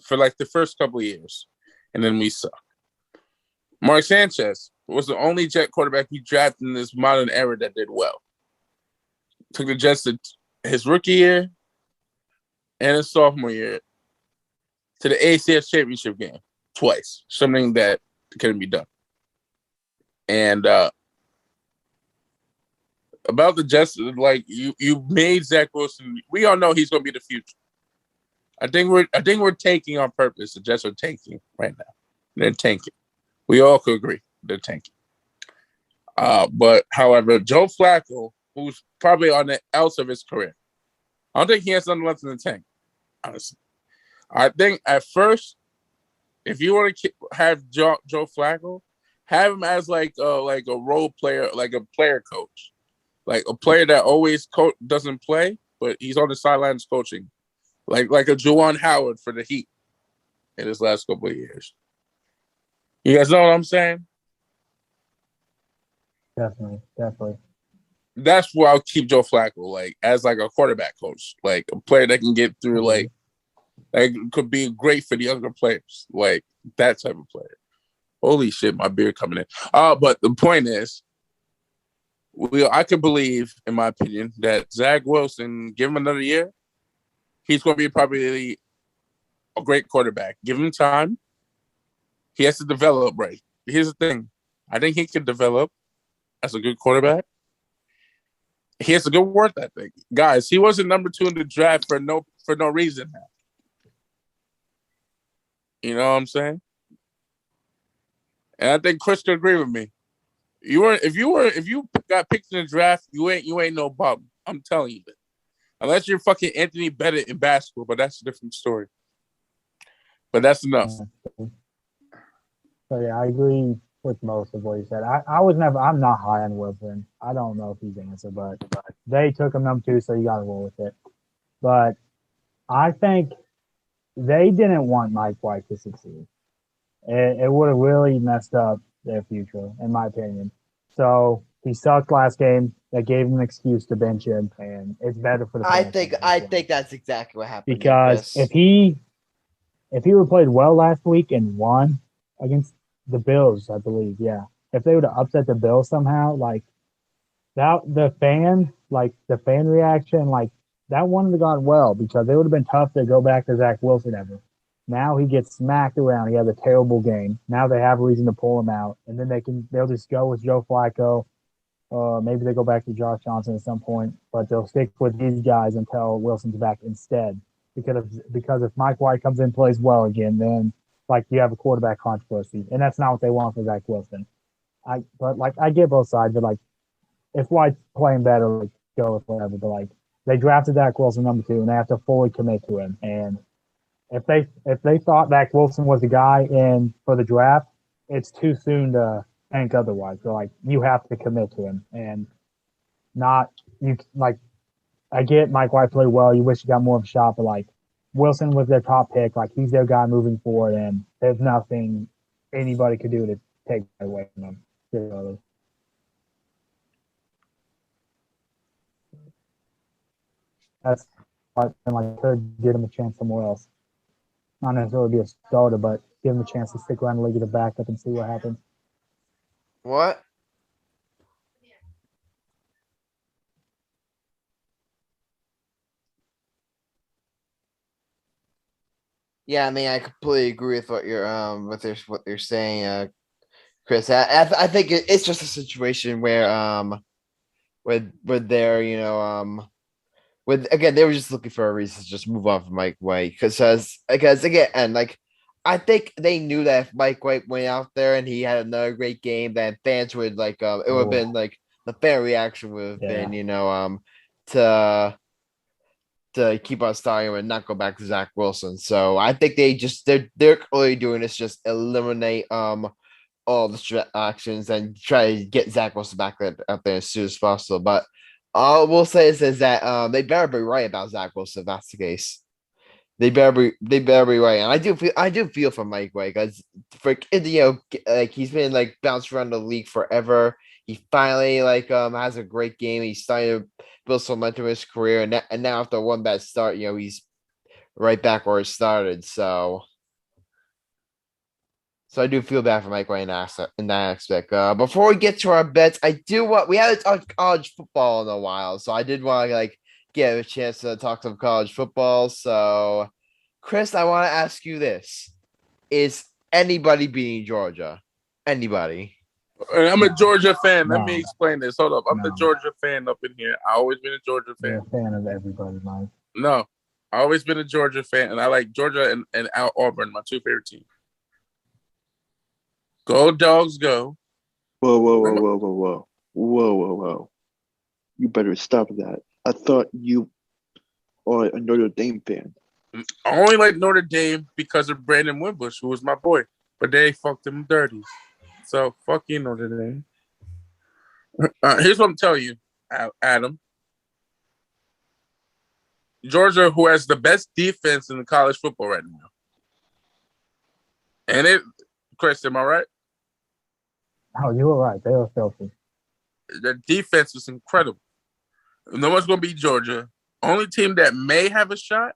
for the first couple of years, and then we suck. Mark Sanchez was the only Jet quarterback we drafted in this modern era that did well. Took the Jets to his rookie year and his sophomore year to the ACS championship game twice, something that couldn't be done. And about the Jets, you made Zach Wilson. We all know he's going to be the future. I think we're tanking on purpose. The Jets are tanking right now. They're tanking. We all could agree they're tanking. But however, Joe Flacco, who's probably on the else of his career, I don't think he has nothing left in the tank. Honestly, I think at first, if you want to have Joe Flacco, have him as a role player, like a player coach, like a player that always doesn't play, but he's on the sidelines coaching, like a Juwan Howard for the Heat in his last couple of years. You guys know what I'm saying? Definitely. That's where I'll keep Joe Flacco, as a quarterback coach, like a player that can get through, could be great for the younger players, that type of player. Holy shit, my beard coming in. But the point is, I could believe, in my opinion, that Zach Wilson, give him another year, he's going to be probably a great quarterback. Give him time. He has to develop right. Here's the thing. I think he can develop as a good quarterback. He has a good work ethic. Guys, he wasn't number 2 in the draft for no reason now. You know what I'm saying? And I think Chris could agree with me. If you got picked in the draft, you ain't no bum. I'm telling you that. Unless you're fucking Anthony Bennett in basketball, but that's a different story. But that's enough. So yeah, I agree with most of what you said. I'm not high on Wilson. I don't know if he's the answer, but they took him number 2, so you got to roll with it. But I think they didn't want Mike White to succeed. It would have really messed up their future, in my opinion. So he sucked last game. That gave him an excuse to bench him, and it's better for the franchise. I think that's exactly what happened. Because if he would have played well last week and won against the Bills, I believe, yeah. If they would have upset the Bills somehow, like that, the fan reaction, like that wouldn't have gone well because it would have been tough to go back to Zach Wilson ever. Now he gets smacked around. He has a terrible game. Now they have a reason to pull him out, and then they'll just go with Joe Flacco. Maybe they go back to Josh Johnson at some point, but they'll stick with these guys until Wilson's back instead. Because if Mike White comes in and plays well again, then like you have a quarterback controversy, and that's not what they want for Zach Wilson. I get both sides, but like if White's playing better, like go with whatever. But like they drafted Zach Wilson number 2, and they have to fully commit to him. And if they thought Zach Wilson was the guy in for the draft, it's too soon to think otherwise. So like you have to commit to him, and not you like. I get Mike White played well. You wish he got more of a shot, but like Wilson was their top pick. Like he's their guy moving forward, and there's nothing anybody could do to take that away from him. Really. That's like could give him a chance somewhere else. Not necessarily be a starter, but give him a chance to stick around the league as a backup and see what happens. What? Yeah, I mean, I completely agree with what you're saying, Chris. I think it's just a situation where with their with again they were just looking for a reason to just move on from Mike White because again and like I think they knew that if Mike White went out there and he had another great game, then fans would like it would have been like the fan reaction would have been to keep on starting him and not go back to Zach Wilson. So I think they're clearly doing this just eliminate all the distractions and try to get Zach Wilson back out there as soon as possible. But all we'll say is that they better be right about Zach Wilson if that's the case. They better be right. And I do feel for Mike White because like he's been like bounced around the league forever. He finally has a great game. He's starting to build some momentum in his career, and now after one bad start, he's right back where he started. So I do feel bad for Mike White in that aspect. Before we get to our bets, we haven't talked college football in a while, so I did want to get a chance to talk some college football. So, Chris, I want to ask you this: is anybody beating Georgia? Anybody? I'm a Georgia fan. Let me explain this. Hold up. I'm the Georgia fan up in here. I always been a Georgia fan. You're a fan of everybody, Mike. No, I always been a Georgia fan, and I like Georgia and Auburn, my 2 favorite teams. Go Dogs, go! Whoa! You better stop that. I thought you are a Notre Dame fan. I only like Notre Dame because of Brandon Wimbush, who was my boy, but they fucked him dirty. So, fuck you, Notre Dame. Here's what I'm telling you, Adam. Georgia, who has the best defense in college football right now. And Chris, am I right? Oh, you were right. They were filthy. The defense is incredible. No one's going to beat Georgia. Only team that may have a shot.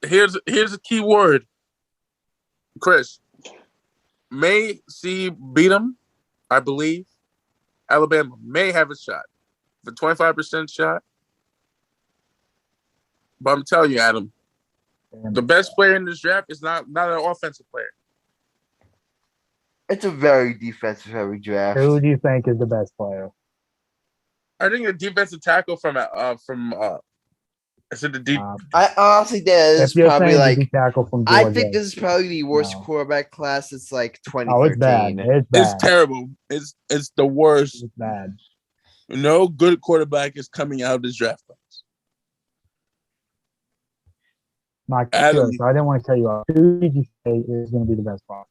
Here's a key word, Chris. May see beat them, I believe. Alabama may have a shot. The 25% shot. But I'm telling you, Adam, the best player in this draft is not an offensive player. It's a very defensive-heavy draft. Who do you think is the best player? I think the defensive tackle from is it the deep? I honestly think this is probably tackle from I think this is probably the worst quarterback class since 2013. Oh, it's bad. It's terrible. It's the worst. It's bad. No good quarterback is coming out of this draft class. Mike, so I didn't want to tell you all. Who did you say is going to be the best player?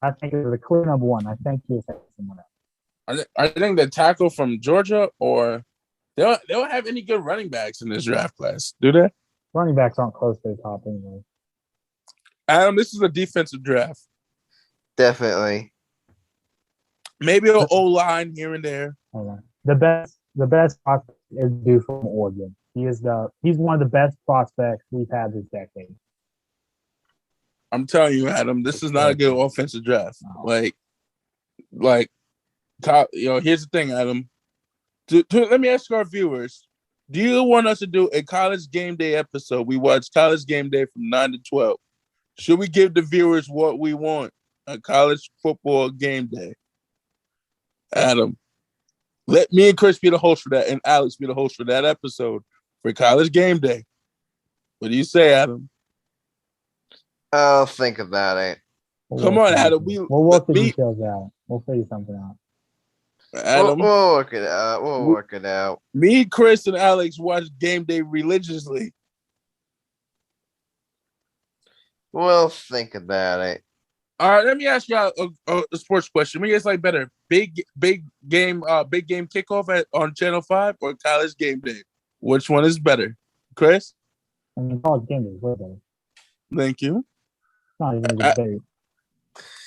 I think it was a clear number one. I think you'll say someone else. I think the tackle from Georgia or they don't have any good running backs in this draft class, do they? Running backs aren't close to the top anyway. Adam, this is a defensive draft. Definitely. Maybe an O-line here and there. The best prospect is due from Oregon. He's one of the best prospects we've had this decade. I'm telling you, Adam, this is not a good offensive draft. No. Like, here's the thing, Adam. Let me ask our viewers: do you want us to do a college game day episode? We watch college game day from 9 to 12. Should we give the viewers what we want? A college football game day. Adam, let me and Chris be the host for that, and Alex be the host for that episode for college game day. What do you say, Adam? I'll think about it. Come on, Adam. We'll work the details out. We'll figure something out. Adam, we'll work it out. We'll work it out. Me, Chris, and Alex watch game day religiously. We'll think about it. All right, let me ask you a sports question. What do you guys like better? Big game kickoff on Channel 5 or college game day? Which one is better? Chris? College game day is way better. Thank you. Not even a debate.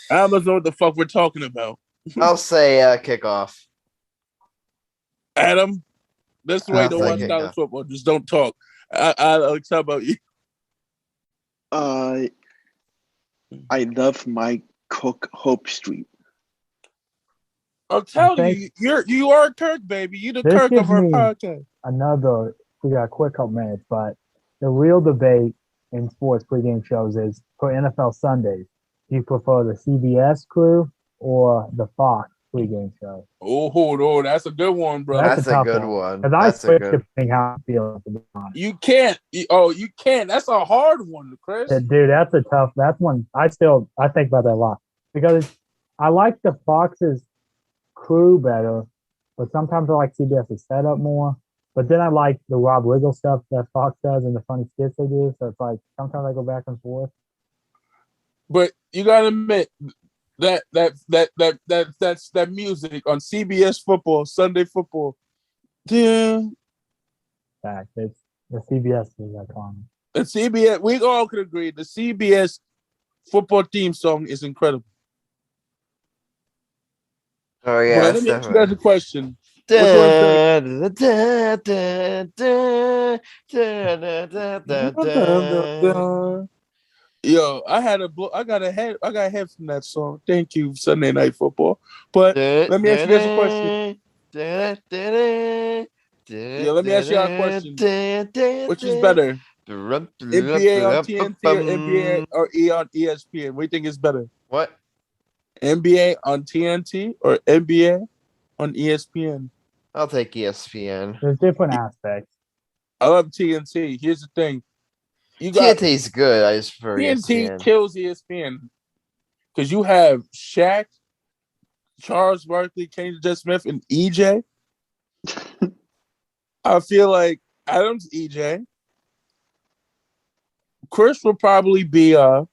I don't know what the fuck we're talking about. I'll say kickoff. Adam, that's the way to watch college football. Just don't talk. Alex, how about you? I love my Cook Hope Street. I'll tell you, you are Kirk, baby. You the Kirk of our podcast. We got a quick couple minutes, but the real debate in sports pregame shows is for NFL Sundays. Do you prefer the CBS crew or the Fox pregame show? Oh, that's a good one, bro. That's a good one. Because I switch depending how I feel. You can't. You can't. That's a hard one, Chris. Dude, that's a tough. That's one. I think about that a lot because I like the Fox's crew better, but sometimes I like CBS's setup more. But then I like the Rob Riggle stuff that Fox does and the funny skits they do. So it's like sometimes I go back and forth. But you gotta admit that music on CBS football, Sunday football. Yeah. Fact. It's the CBS is iconic. The CBS, we all could agree, the CBS football theme song is incredible. Oh yeah. Well, let me ask you guys a question. Yo, I got a head from that song. Thank you, Sunday Night Football. But let me ask you guys a question. Let me ask you a question. Which is better? NBA on TNT or NBA on ESPN? What do you think is better? What? NBA on TNT or NBA on ESPN? I'll take ESPN. There's different aspects. I love TNT. Here's the thing. TNT's good. I just prefer TNT ESPN. kills ESPN because you have Shaq, Charles Barkley, Kenny Smith, and EJ. I feel like Adam's EJ. Chris will probably be Charles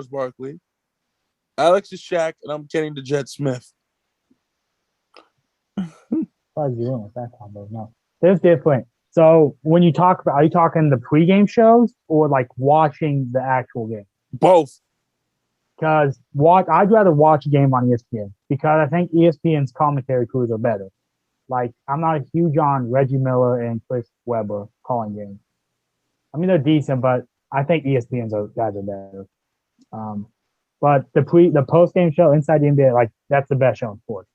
Barkley. Alex is Shaq, and I'm Kenny the Jet Smith. No, there's different. So when you talk about, are you talking the pregame shows or like watching the actual game? Both. Because I'd rather watch a game on ESPN because I think ESPN's commentary crews are better. Like I'm not a huge on Reggie Miller and Chris Webber calling games. I mean they're decent, but I think ESPN's guys are better. But the post game show Inside the NBA, like that's the best show in sports.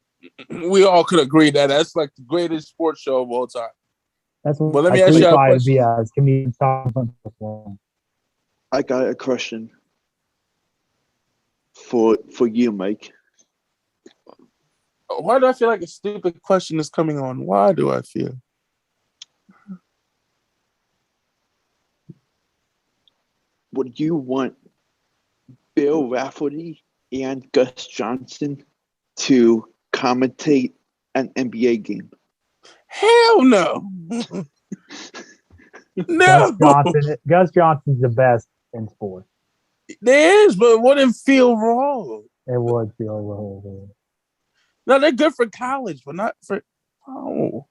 We all could agree that that's like the greatest sports show of all time. That's what. But let me ask you a question. I got a question for you, Mike. Why do I feel like a stupid question is coming on? Why do I feel? Would you want Bill Rafferty and Gus Johnson to commentate an NBA game? Hell no. No. Gus Johnson's the best in sports. There is, but it wouldn't feel wrong. It would feel wrong. No, they're good for college, but not for. Oh.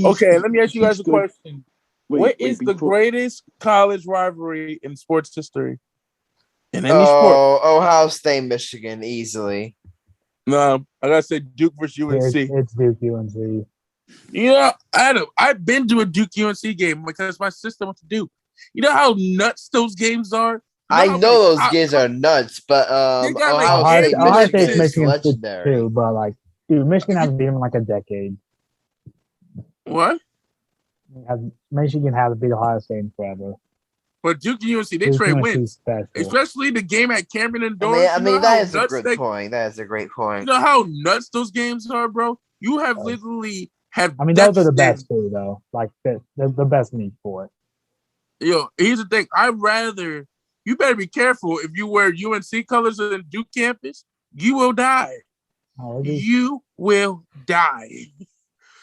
Okay, let me ask you guys a question. What is the greatest college rivalry in sports history? in any sport. Ohio State, Michigan, easily. No, I gotta say Duke versus UNC. It's Duke UNC. Adam, I've been to a Duke UNC game because my sister went to Duke. You know how nuts those games are? I know those games are nuts, but Ohio State, Michigan is legendary too. But like, dude, Michigan hasn't been in like a decade. What? Michigan hasn't beat Ohio State in forever. But Duke and UNC, they trade wins. Especially the game at Cameron Indoors. I mean that is a great point. That is a great point. You know how nuts those games are, bro? You have literally had. I mean, those are the best too, though. Like they're the best in each sport. Yo, here's the thing. You better be careful if you wear UNC colors in Duke campus. You will die. You will die.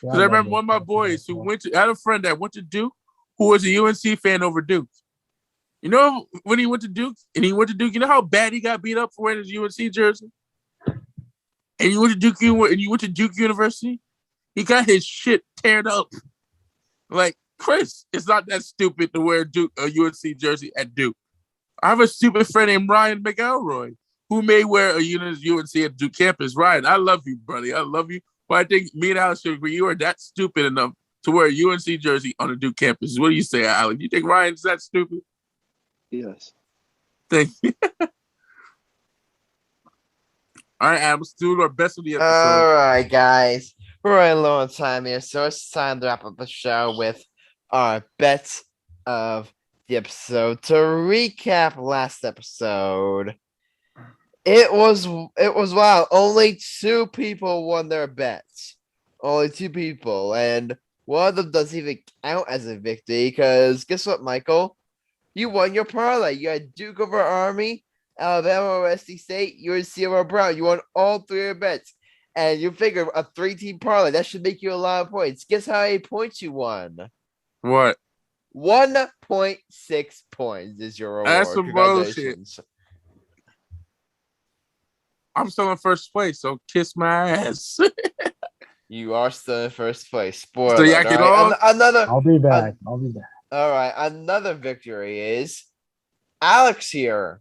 Because I remember one of my boys who I had a friend that went to Duke who was a UNC fan over Duke. You know, when he went to Duke, you know how bad he got beat up for wearing his UNC jersey? And you went to Duke University? He got his shit teared up. Like, Chris, it's not that stupid to wear a UNC jersey at Duke. I have a stupid friend named Ryan McElroy who may wear a UNC at Duke campus. Ryan, I love you, buddy. I love you. But I think me and Alex should agree you are that stupid enough to wear a UNC jersey on a Duke campus. What do you say, Alex? You think Ryan's that stupid? Yes. Thank you. All right, Adam, let's do our best of the episode. All right, guys. We're running low on time here, so it's time to wrap up the show with our bets of the episode. To recap last episode, it was wild. Only 2 people won their bets. Only 2 people, and one of them doesn't even count as a victory because guess what, Michael? You won your parlay. You had Duke over Army, Alabama over SC State, UNC over Brown. You won all 3 of your bets. And you figure a 3-team parlay, that should make you a lot of points. Guess how many points you won? What? 1.6 points is your reward. That's some bullshit. I'm still in first place, so kiss my ass. You are still in first place. Spoiler. So another. I'll be back. All right. Another victory is Alex here.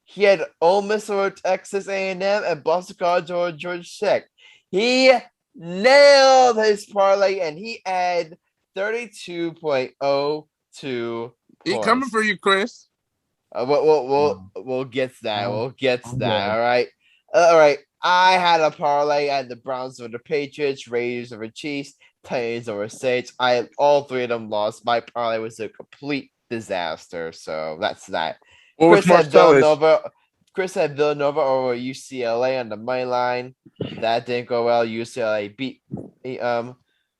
He had Ole Miss over Texas A&M and Boston College over Georgia Tech. He nailed his parlay and he had 32.02 points. He coming for you, Chris. We'll get to that. We'll get to that. All right. All right. I had a parlay. I had the Browns over the Patriots, Raiders over Chiefs, Titans over Saints. All 3 of them lost. My parlay was a complete disaster. So that's that. Chris had Villanova over UCLA on the money line. That didn't go well. UCLA beat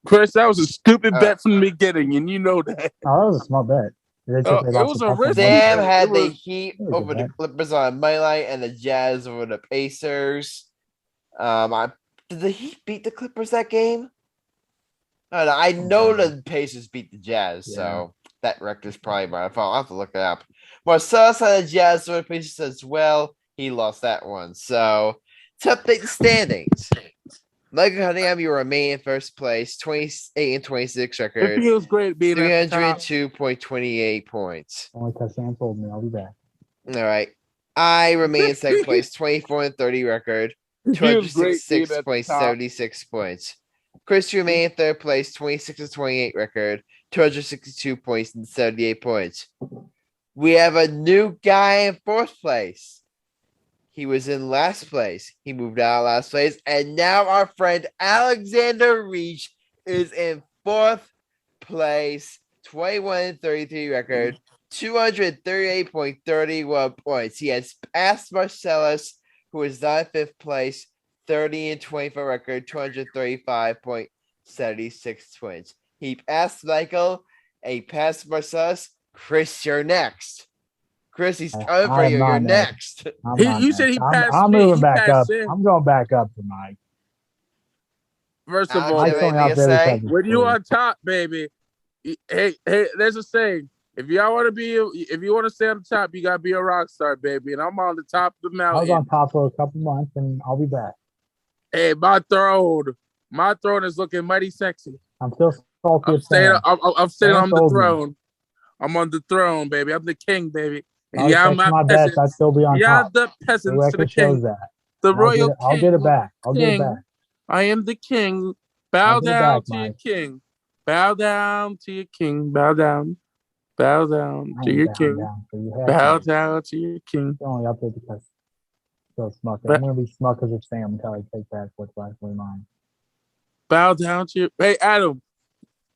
Chris, that was a stupid bet from the beginning, and you know that. Oh, that was a small bet. It was a risk. Sam had the Heat over the Clippers on the money line and the Jazz over the Pacers. Did the Heat beat the Clippers that game? I know the Pacers beat the Jazz, so that record's probably my fault. I'll have to look it up. Marcellus had the Jazz over the Pacers as well. He lost that one. So, to update the standings. Michael Cunningham, you remain in first place, 28-26 record. It feels great being 302.28 points. Only because Sam told me I'll be back. All right. I remain in second place, 24-30 record, 266.76 points. Chris, you remain in third place, 26-28 record, 262 points and 78 points. We have a new guy in fourth place. He was in last place. He moved out of last place. And now our friend Alexander Reich is in fourth place, 21-33 record, 238.31 points. He has passed Marcellus, who is not in fifth place, 30-24 record, 235.76 points. He passed Michael, and he passed Marcellus. Chris, you're next. Chris, he's coming for you. You're next. You said he passed I'm me. moving back up. In. I'm going back up to Mike. First of all, when you on top, baby. Hey, there's a saying. If you want to stay on the top, you gotta be a rock star, baby. And I'm on the top of the mountain. I was on top for a couple months, and I'll be back. Hey, my throne is looking mighty sexy. I'm still salty. I'm sitting on the throne. I'm on the throne, baby. I'm the king, baby. Yeah, I'm my bets, I'd still be on top. the peasants The to the record shows king. that. The royal king. I'll get it back. I'll get it back. I am the king. Bow down to your king. Bow down to your king. Bow down. Bow down to your king. Bow down to your king. Only up there because so Smucker. I'm gonna be Smuckers of Sam until I take back what's rightfully mine. Bow down to your. Hey, Adam.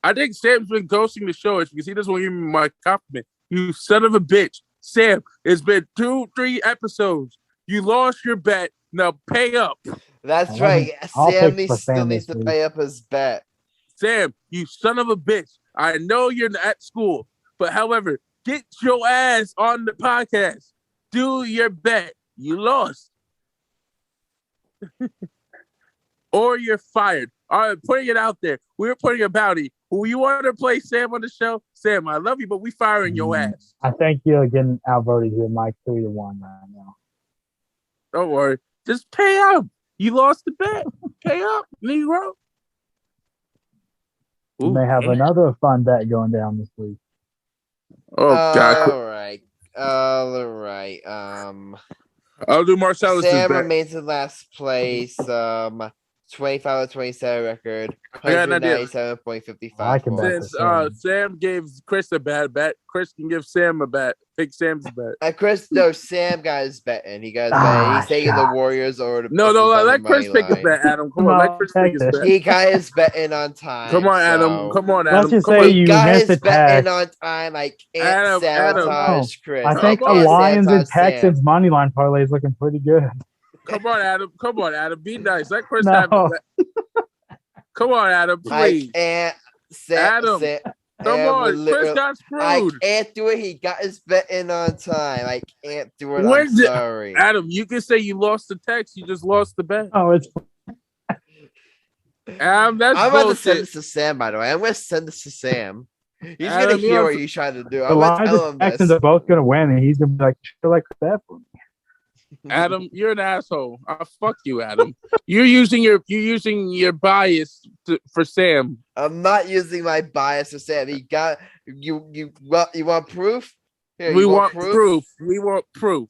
I think Sam's been ghosting the show because he doesn't want to give me my compliment. You son of a bitch. Sam, it's been 2-3 episodes. You lost your bet. Now pay up. That's right. Sam still needs to pay up his bet. Sam, you son of a bitch. I know you're at school, but however, get your ass on the podcast. Do your bet. You lost. Or you're fired. All right, putting it out there. We're putting a bounty. Who you want to play Sam on the show? Sam, I love you, but we firing your ass. I think you're getting outvoted here, Mike, 3-1 right now. Don't worry. Just pay up. You lost the bet. Pay up, Negro. We may have another fun bet going down this week. Oh, God. All right. I'll do Marcellus' bet. Sam remains in last place. 25-27 record. 197.55. Since Sam gave Chris a bad bet, Chris can give Sam a bet. Pick Sam's bet. Sam got his bet in. He got his bet. He's taking the Warriors over the let Chris pick his bet, Adam. Come on, let Chris pick his bet. He got his bet in on time. Come on, Adam. Let's just say you got his missed bet in on time. I can't sabotage Chris. I think the Lions and Texans money line parlay is looking pretty good. Come on, Adam. Be nice. Let Chris have it. Come on, Adam, please. Adam. Come on, Chris got screwed. I can't do it. He got his bet in on time. I can't do it. I'm sorry. Adam, you can say you lost the text. You just lost the bet. Oh, it's Adam, I'm about to send this to Sam, by the way. I'm going to send this to Sam. He's going to hear what you're trying to do. I'm going to tell him this. Texans are both going to win, and he's going to be like, that for me. Adam, you're an asshole. Fuck you, Adam. You're using your bias for Sam. I'm not using my bias for Sam. He got you. You want proof? Here, we want proof. We want proof.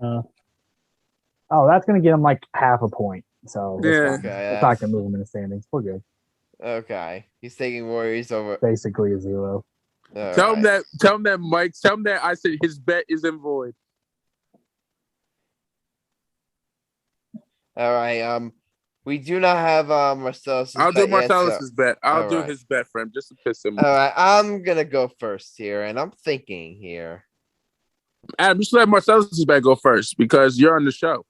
That's gonna get him like half a point. So it's not gonna move him in the standings. We're good. Okay, he's taking Warriors over. Basically a 0. Tell him that, Mike. Tell him that I said his bet is in void. All right. We do not have Marcellus. I'll do Marcellus' bet. I'll do his bet for him just to piss him off. All right. I'm gonna go first here, and I'm thinking here. Adam, just let Marcellus' bet go first because you're on the show.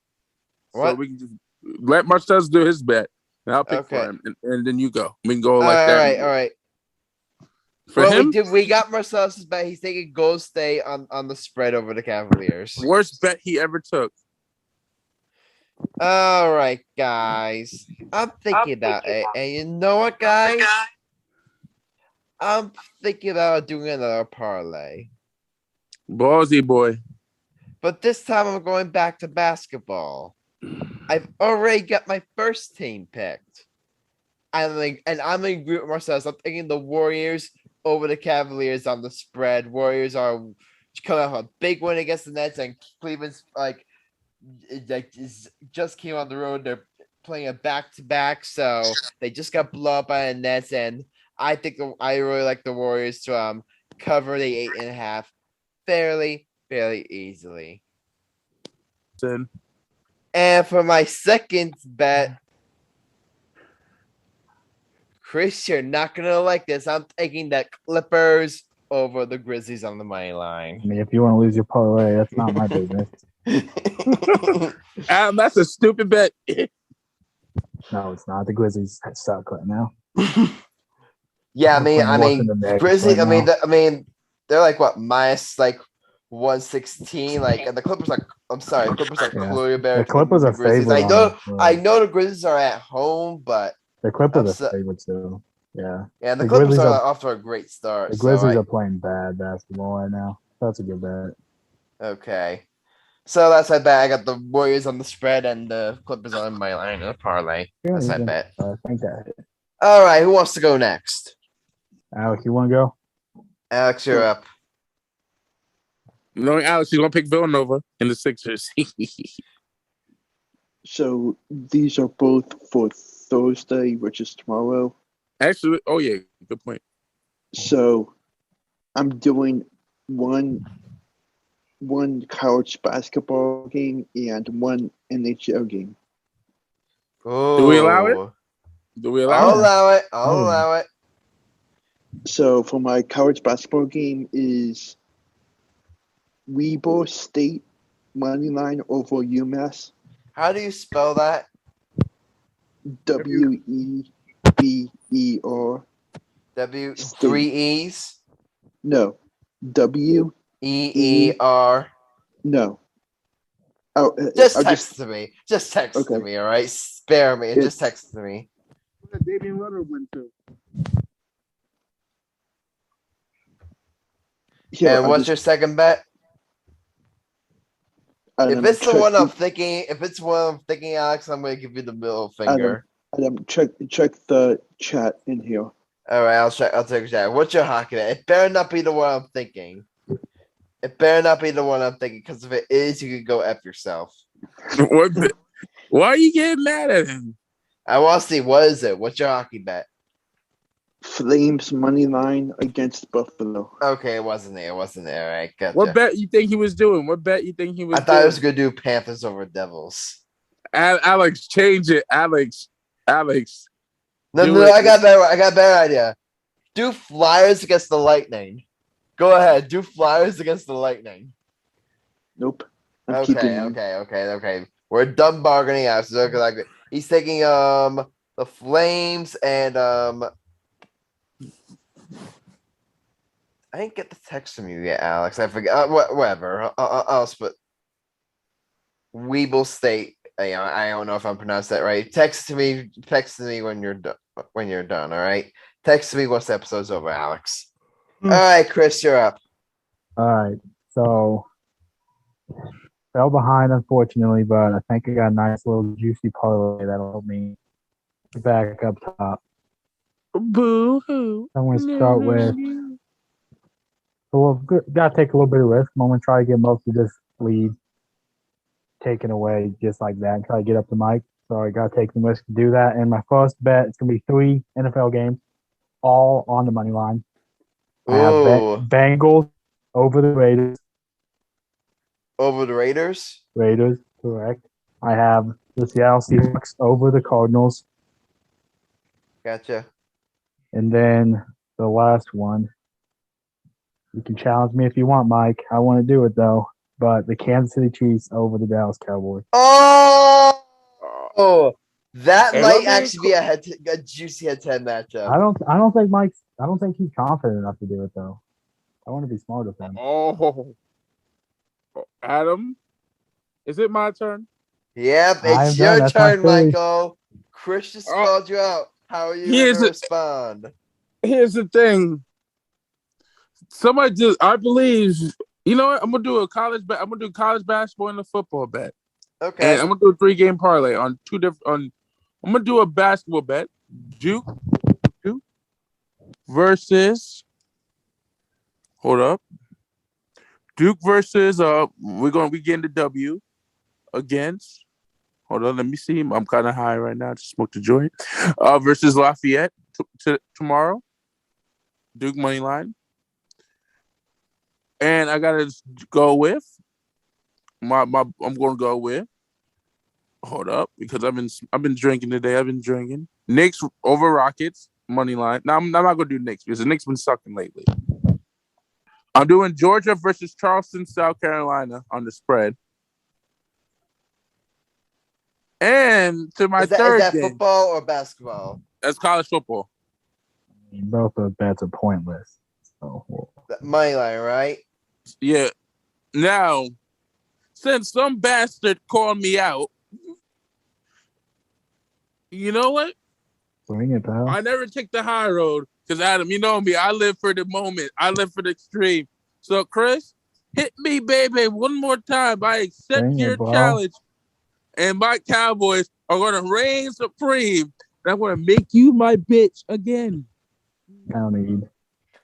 What? So we can just let Marcellus do his bet, and I'll pick for him, and then you go. We can go like that. All right. For him? We got Marcellus' bet. He's taking Gold State on the spread over the Cavaliers. Worst bet he ever took. All right, guys. I'm thinking about it. And you know what, guys? I'm thinking about doing another parlay. Ballsy boy. But this time I'm going back to basketball. I've already got my first team picked. I'm in agreement with Marcellus. I'm thinking the Warriors over the Cavaliers on the spread. Warriors are coming off a big win against the Nets, and Cleveland's just came on the road. They're playing a back-to-back, so they just got blown up by the Nets, and I really like the Warriors to cover the 8.5 fairly easily. And for my second bet, Chris, you're not going to like this. I'm taking the Clippers over the Grizzlies on the money line. I mean, if you want to lose your parlay, that's not my business. Adam, that's a stupid bet. No, it's not. The Grizzlies suck right now. Yeah, I mean, Grizzlies. Right I mean, they're like what minus 116. And the Clippers are. I'm sorry, the Clippers are clearly better. The Clippers are favored. I know the Grizzlies are at home, but the Clippers are favored too. Yeah. Yeah, and the Clippers are off to a great start. The Grizzlies are playing bad basketball right now. That's a good bet. Okay. So that's my bet. I got the Warriors on the spread and the Clippers on my line in a parlay. That's my bet. I think that All right, who wants to go next? Alex, you want to go? Alex, you're up. Knowing Alex, he's gonna pick Villanova in the Sixers. So these are both for Thursday, which is tomorrow. Actually, oh yeah, good point. So I'm doing one college basketball game and one NHL game. Ooh. Do we allow it? I'll allow it. I'll allow it. So for my college basketball game is Weber State money line over UMass. How do you spell that? WEBER. Three E's? No. WEER. No. Oh, just text to me. Just text okay. to me, all right? Spare me and just text to me. Damian Lillard went to. Yeah, and what's your second bet? If it's the one I'm thinking, Alex, I'm going to give you the middle finger. Adam, check the chat in here. All right, I'll check a chat. What's your hockey bet? It better not be the one I'm thinking. Because if it is, you can go F yourself. Why are you getting mad at him? I want to see, what is it? What's your hockey bet? Flames money line against Buffalo. Okay, it wasn't there. All right, gotcha. What bet you think he was doing? I thought he was going to do Panthers over Devils. Alex, change it. Alex. No, I got a better idea. Do Flyers against the Lightning. Go ahead. Do Flyers against the Lightning. Nope. Okay. We're done bargaining out. So he's taking the Flames and I didn't get the text from you yet, Alex. I forgot. Whatever. I'll split. Weeble State. I don't know if I'm pronouncing that right. Text me when you're done. All right. Text me once the episode's over, Alex. All right, Chris, you're up. All right. So fell behind, unfortunately, but I think I got a nice little juicy parlay that'll help me back up top. Boo hoo. I'm going to start with. Well, gotta take a little bit of risk. I'm gonna try to get most of this lead taken away just like that and try to get up the mic. So I gotta take some risk to do that. And my first bet is gonna be 3 NFL games, all on the money line. I have Bengals over the Raiders. Over the Raiders? Raiders, correct. I have the Seattle Seahawks over the Cardinals. Gotcha. And then the last one. You can challenge me if you want, Mike. I want to do it, though. But the Kansas City Chiefs over the Dallas Cowboys. Oh, that might actually be a juicy head-to-head matchup. I don't think he's confident enough to do it, though. I want to be smart with him. Oh, Adam, is it my turn? Yep, it's your turn, Michael. Chris just called you out. How are you going to respond? Here's the thing. I believe, you know what? I'm gonna do college basketball and a football bet. Okay. And I'm gonna do a 3-game parlay on I'm gonna do a basketball bet. Duke versus. Hold up. Duke versus we getting the W against. Hold on, let me see. I'm kind of high right now. Just smoked a joint. Versus Lafayette tomorrow. Duke money line. And I gotta go with I'm gonna go with. Hold up, because I've been drinking today. Knicks over Rockets money line. Now I'm not gonna do Knicks because the Knicks been sucking lately. I'm doing Georgia versus Charleston, South Carolina on the spread. And to my third is that game, football or basketball? That's college football. Both of bets are pointless. So money line, right? Yeah. Now, since some bastard called me out, you know what? Bring it, pal. I never take the high road because, Adam, you know me. I live for the moment. I live for the extreme. So, Chris, hit me, baby, one more time. I accept your challenge. And my Cowboys are going to reign supreme. And I'm going to make you my bitch again. I don't need.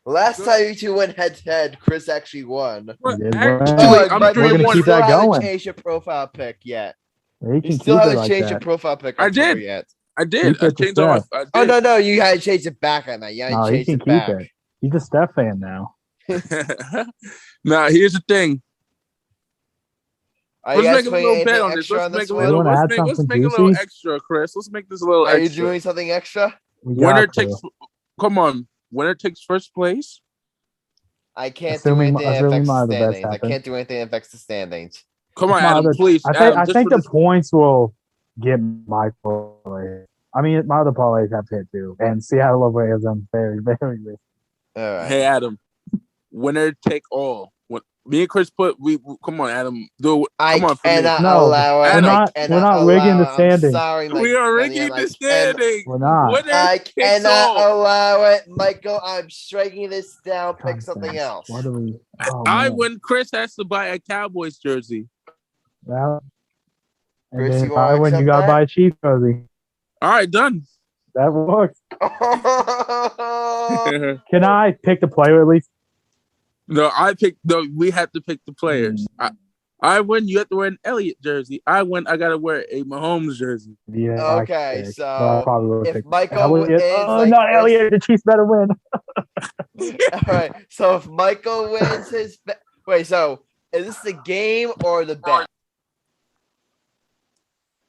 Last time you two went head to head, Chris actually won. Well, did actually, win. I'm but 3 We're gonna and 1. keep that haven't going. changed your profile pic yet. You You can still keep it haven't like changed your that. profile pic. I on Twitter did. yet. I did. Keep I it to changed all Steph. I did. Oh no, you hadn't changed it back on that. You hadn't No, he changed can it keep back. it. He's a Steph fan now. Now, here's the thing. Are you Let's guys make a putting little bet anything on this. extra Let's on make this a one? little. wanna add Let's something make a little juicy? extra, Chris. Let's make this a little Are you extra. doing something extra? We Winner got to. takes. Come on. Winner takes first place. I can't Assuming- do anything that assuming affects the none of the bets standings. I happen. can't do anything that affects the standings. Come on, My Adam. other- Please. I Adam, think for the points will get my parlay. I mean, my other parlays have hit too, and Seattle over is very, very risky. All right. Hey, Adam. Winner take all. When me and Chris come on, Adam. Do it. I Come on for me. cannot No, allow it. we're not- I we're cannot not rigging the allow it. I'm standings. sorry, We are rigging Michael. the standing. We're not. Winner I takes cannot all. allow it, Michael. I'm striking this down. Pick something Nonsense. else. What do we? Oh, I man. win. Chris has to buy a Cowboys jersey. Well, and Chris, then you if I wanna win, you accept got to that? buy a Chiefs jersey. All right, done. That works. Can I pick the player at least? No, we have to pick the players. I win. You have to wear an Elliott jersey. I win. I gotta wear a Mahomes jersey. Yeah. Okay, but so I probably would if pick Michael Elliott. is Oh, like not Chris- Elliott. The Chiefs better win. All right. So if Michael wins his wait, so is this the game or the bet?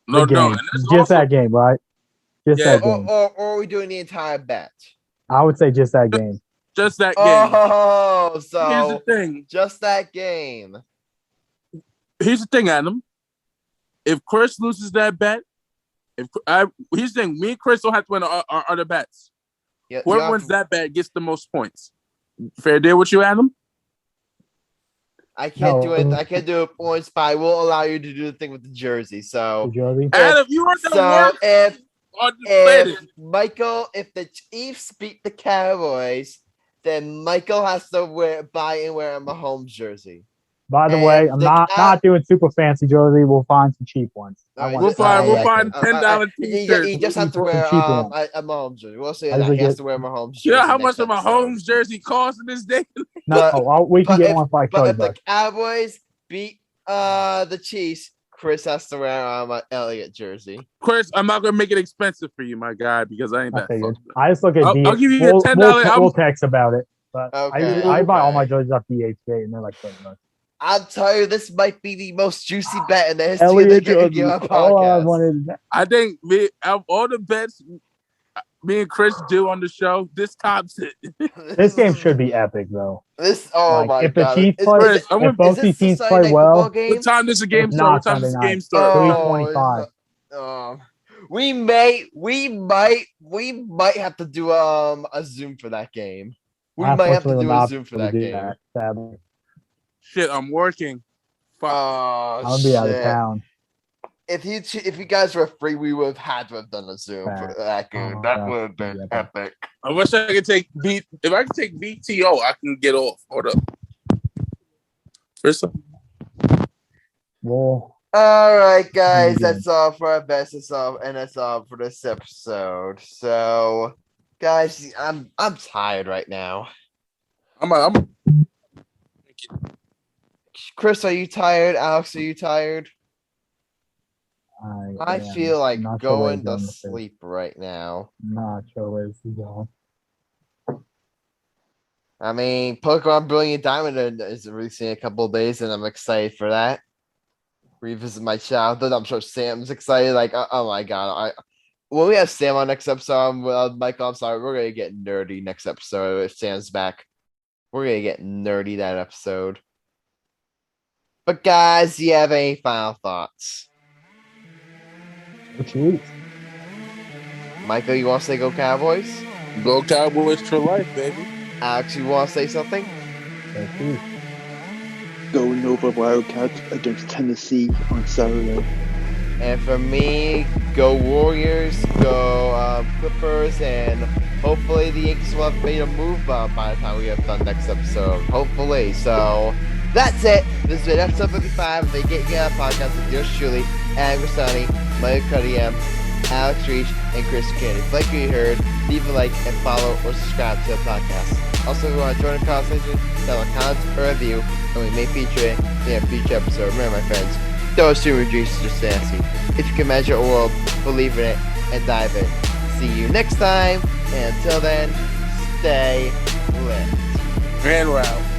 No, The no. game. And that's Just also, that game, right? Just Yeah. that game. Or are we doing the entire bet? I would say just that game. just that game. Oh, Here's so the thing. just that game. Here's the thing, Adam. If Chris loses that bet, here's the thing. Me and Chris don't have to win our other bets. Yeah, Whoever wins that bet gets the most points. Fair deal with you, Adam? I can't do it. No. I can't do it points, but I will allow you to do the thing with the jersey. The So, jersey. Adam, you are the so worst on the planet. if the Chiefs beat the Cowboys, then Michael has to wear a Mahomes jersey. By the and way, I'm the not doing super fancy jersey. We'll find some cheap ones. I Alright, want We'll find $10 t-shirts. He just has to wear Cheap one. a Mahomes jersey. We'll say I that he usually has get- to wear Mahomes jersey. You know how next much a episode. Mahomes jersey costs in this day? No, we can but get if- one for like But if $30. the Cowboys beat the Chiefs, Chris has to wear my Elliott jersey. Chris, I'm not gonna make it expensive for you, my guy, because I ain't I that figured. fucked. I just look at I'll give you a we'll, $10 We'll text about it. But Okay, I buy all okay. my jerseys off DHgate and they're like $20. I'll tell you, this might be the most juicy bet in the history Elliott of the jersey. Game All I podcast. wanted. I think of all the bets me and Chris do on the show, this tops it. This game should be epic though. Oh Like, my if the god! Chiefs play- Chris, I'm If gonna, both is these this the teams Sunday play Night well, Football game? what time does the game It's start? not What time does the Sunday game night. start? 3:25. We might have to do a Zoom for that game. We might have to Unfortunately, do we're a not Zoom for able that to do game. that, sadly. Shit, I'm working. Fuck. Oh, I'm gonna be out of shit. town. If you guys were free, we would have had to have done a Zoom for that game. Oh, That yeah. would have been Yeah. epic. I wish I could take if I could take BTO, I can get off. Hold up. Chris, Well, All right, guys, Yeah. that's all for our best and that's all for this episode. So, guys, I'm tired right now. I'm Chris, are you tired? Alex, are you tired? I am feel like not sure where going he's to with this. sleep right now. Not sure where this is going. I mean, Pokemon Brilliant Diamond is releasing in a couple of days, and I'm excited for that. Revisit my childhood. I'm sure Sam's excited. Like, oh my god! When we have Sam on next episode, Michael, I'm sorry, we're gonna get nerdy next episode if Sam's back. We're gonna get nerdy that episode. But guys, do you have any final thoughts? Chiefs. Michael, you want to say go Cowboys? go Cowboys for life, baby. Alex, you want to say something? Go Chiefs. Go Nova Wildcats against Tennessee on Saturday. And for me, go Warriors, go Clippers, and hopefully the Yankees will have made a move by the time we have done next episode. Hopefully. So that's it. This has been episode 55 of the Get Get Out podcast with yours truly, Adam Grassani, Michael Cunningham, Alex Reich, and Chris Kennedy. If you like what you heard, leave a like and follow or subscribe to the podcast. Also, if you want to join the conversation, tell a comment or review, and we may feature it in a future episode. Remember, my friends, those two dreams are just fantasy. If you can measure a world, believe in it, and dive in. See you next time, and until then, stay lit. And Ralph.